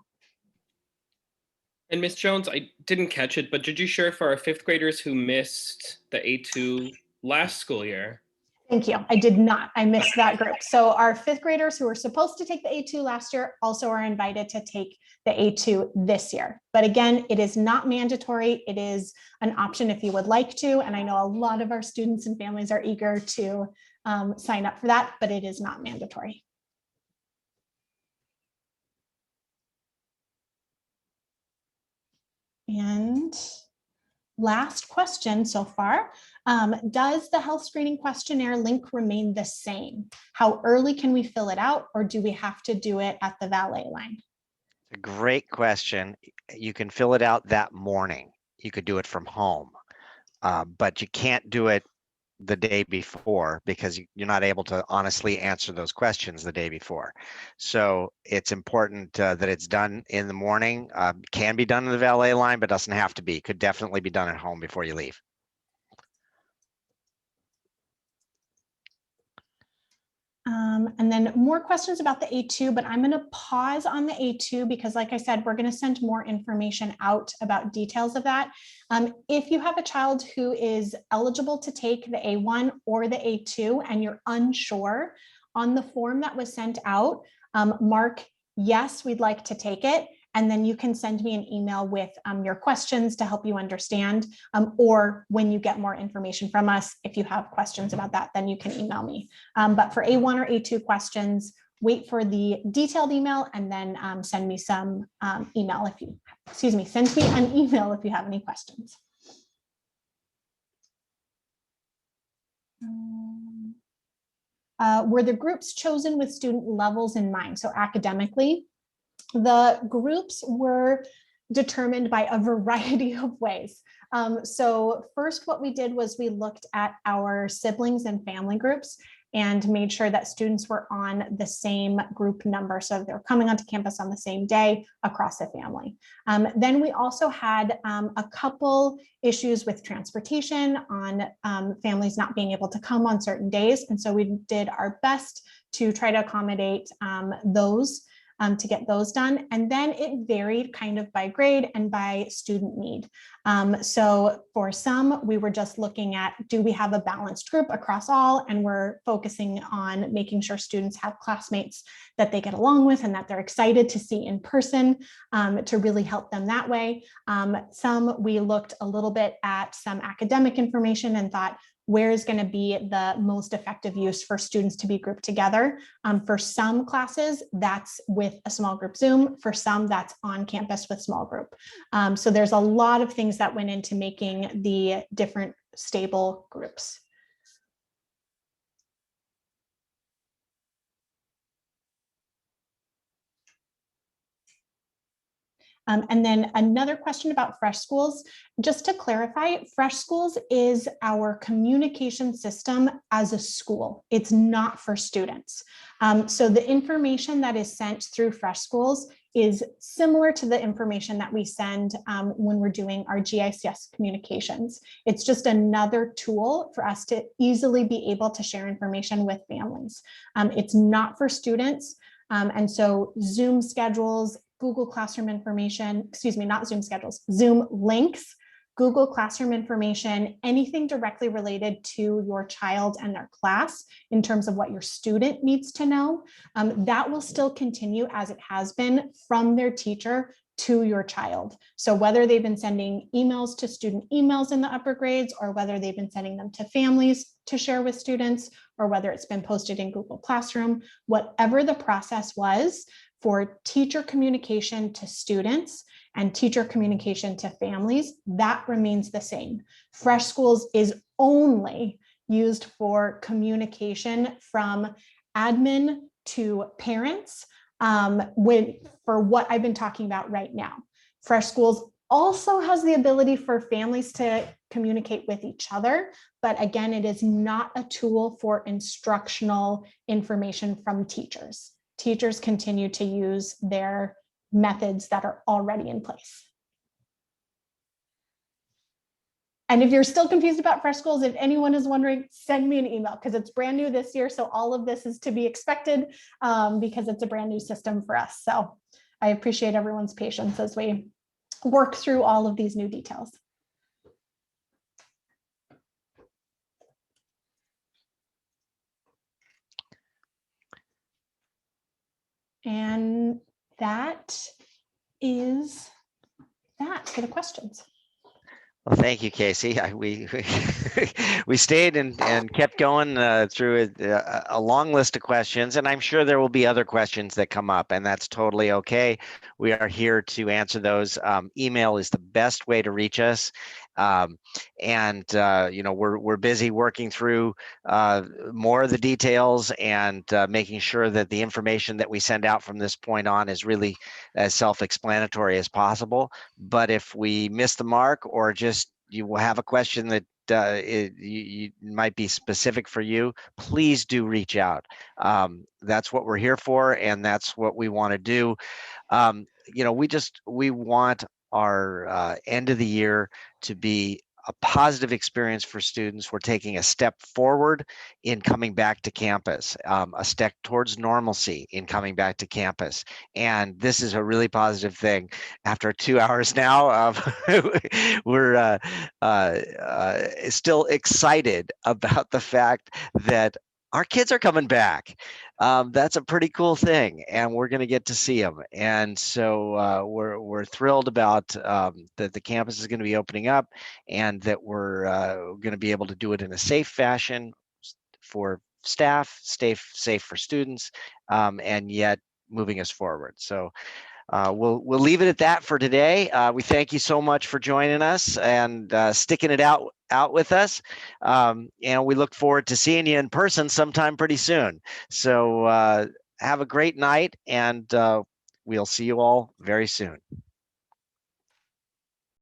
And Ms. Jones, I didn't catch it, but did you share for our fifth graders who missed the A2 last school year? Thank you. I did not. I missed that group. So our fifth graders who were supposed to take the A2 last year also are invited to take the A2 this year. But again, it is not mandatory. It is an option if you would like to. And I know a lot of our students and families are eager to sign up for that, but it is not mandatory. And last question so far, does the health screening questionnaire link remain the same? How early can we fill it out, or do we have to do it at the valet line? A great question. You can fill it out that morning. You could do it from home, but you can't do it the day before because you're not able to honestly answer those questions the day before. So it's important that it's done in the morning. Can be done in the valet line, but doesn't have to be. Could definitely be done at home before you leave. And then more questions about the A2, but I'm going to pause on the A2 because, like I said, we're going to send more information out about details of that. If you have a child who is eligible to take the A1 or the A2 and you're unsure, on the form that was sent out, mark, yes, we'd like to take it. And then you can send me an email with your questions to help you understand, or when you get more information from us, if you have questions about that, then you can email me. But for A1 or A2 questions, wait for the detailed email and then send me some email if you, send me an email if you have any questions. Were the groups chosen with student levels in mind? So academically, the groups were determined by a variety of ways. So first, what we did was we looked at our siblings and family groups and made sure that students were on the same group number. So they're coming onto campus on the same day across the family. Then we also had a couple issues with transportation on families not being able to come on certain days. And so we did our best to try to accommodate those to get those done. And then it varied kind of by grade and by student need. So for some, we were just looking at, do we have a balanced group across all? And we're focusing on making sure students have classmates that they get along with and that they're excited to see in person to really help them that way. Some, we looked a little bit at some academic information and thought, where is going to be the most effective use for students to be grouped together? For some classes, that's with a small group Zoom. For some, that's on campus with small group. So there's a lot of things that went into making the different stable groups. And then another question about Fresh Schools. Just to clarify, Fresh Schools is our communication system as a school. It's not for students. So the information that is sent through Fresh Schools is similar to the information that we send when we're doing our GICS communications. It's just another tool for us to easily be able to share information with families. It's not for students. And so Zoom schedules, Google Classroom information, not Zoom schedules, Zoom links, Google Classroom information, anything directly related to your child and their class in terms of what your student needs to know, that will still continue as it has been from their teacher to your child. So whether they've been sending emails to student emails in the upper grades, or whether they've been sending them to families to share with students, or whether it's been posted in Google Classroom, whatever the process was for teacher communication to students and teacher communication to families, that remains the same. Fresh Schools is only used for communication from admin to parents for what I've been talking about right now. Fresh Schools also has the ability for families to communicate with each other, but again, it is not a tool for instructional information from teachers. Teachers continue to use their methods that are already in place. And if you're still confused about Fresh Schools, if anyone is wondering, send me an email because it's brand new this year. So all of this is to be expected because it's a brand new system for us. So I appreciate everyone's patience as we work through all of these new details. And that is that for the questions. Well, thank you, Casey. We stayed and kept going through a long list of questions, and I'm sure there will be other questions that come up, and that's totally okay. We are here to answer those. Email is the best way to reach us, and you know, we're busy working through more of the details and making sure that the information that we send out from this point on is really as self-explanatory as possible. But if we miss the mark, or just you will have a question that you might be specific for you, please do reach out. That's what we're here for, and that's what we want to do. You know, we want our end of the year to be a positive experience for students. We're taking a step forward in coming back to campus, a step towards normalcy in coming back to campus. And this is a really positive thing. After 2 hours now, we're still excited about the fact that our kids are coming back. That's a pretty cool thing, and we're going to get to see them. And so we're thrilled about that the campus is going to be opening up, and that we're going to be able to do it in a safe fashion for staff, safe for students, and yet moving us forward. So we'll leave it at that for today. We thank you so much for joining us and sticking it out with us. And we look forward to seeing you in person sometime pretty soon. So have a great night, and we'll see you all very soon.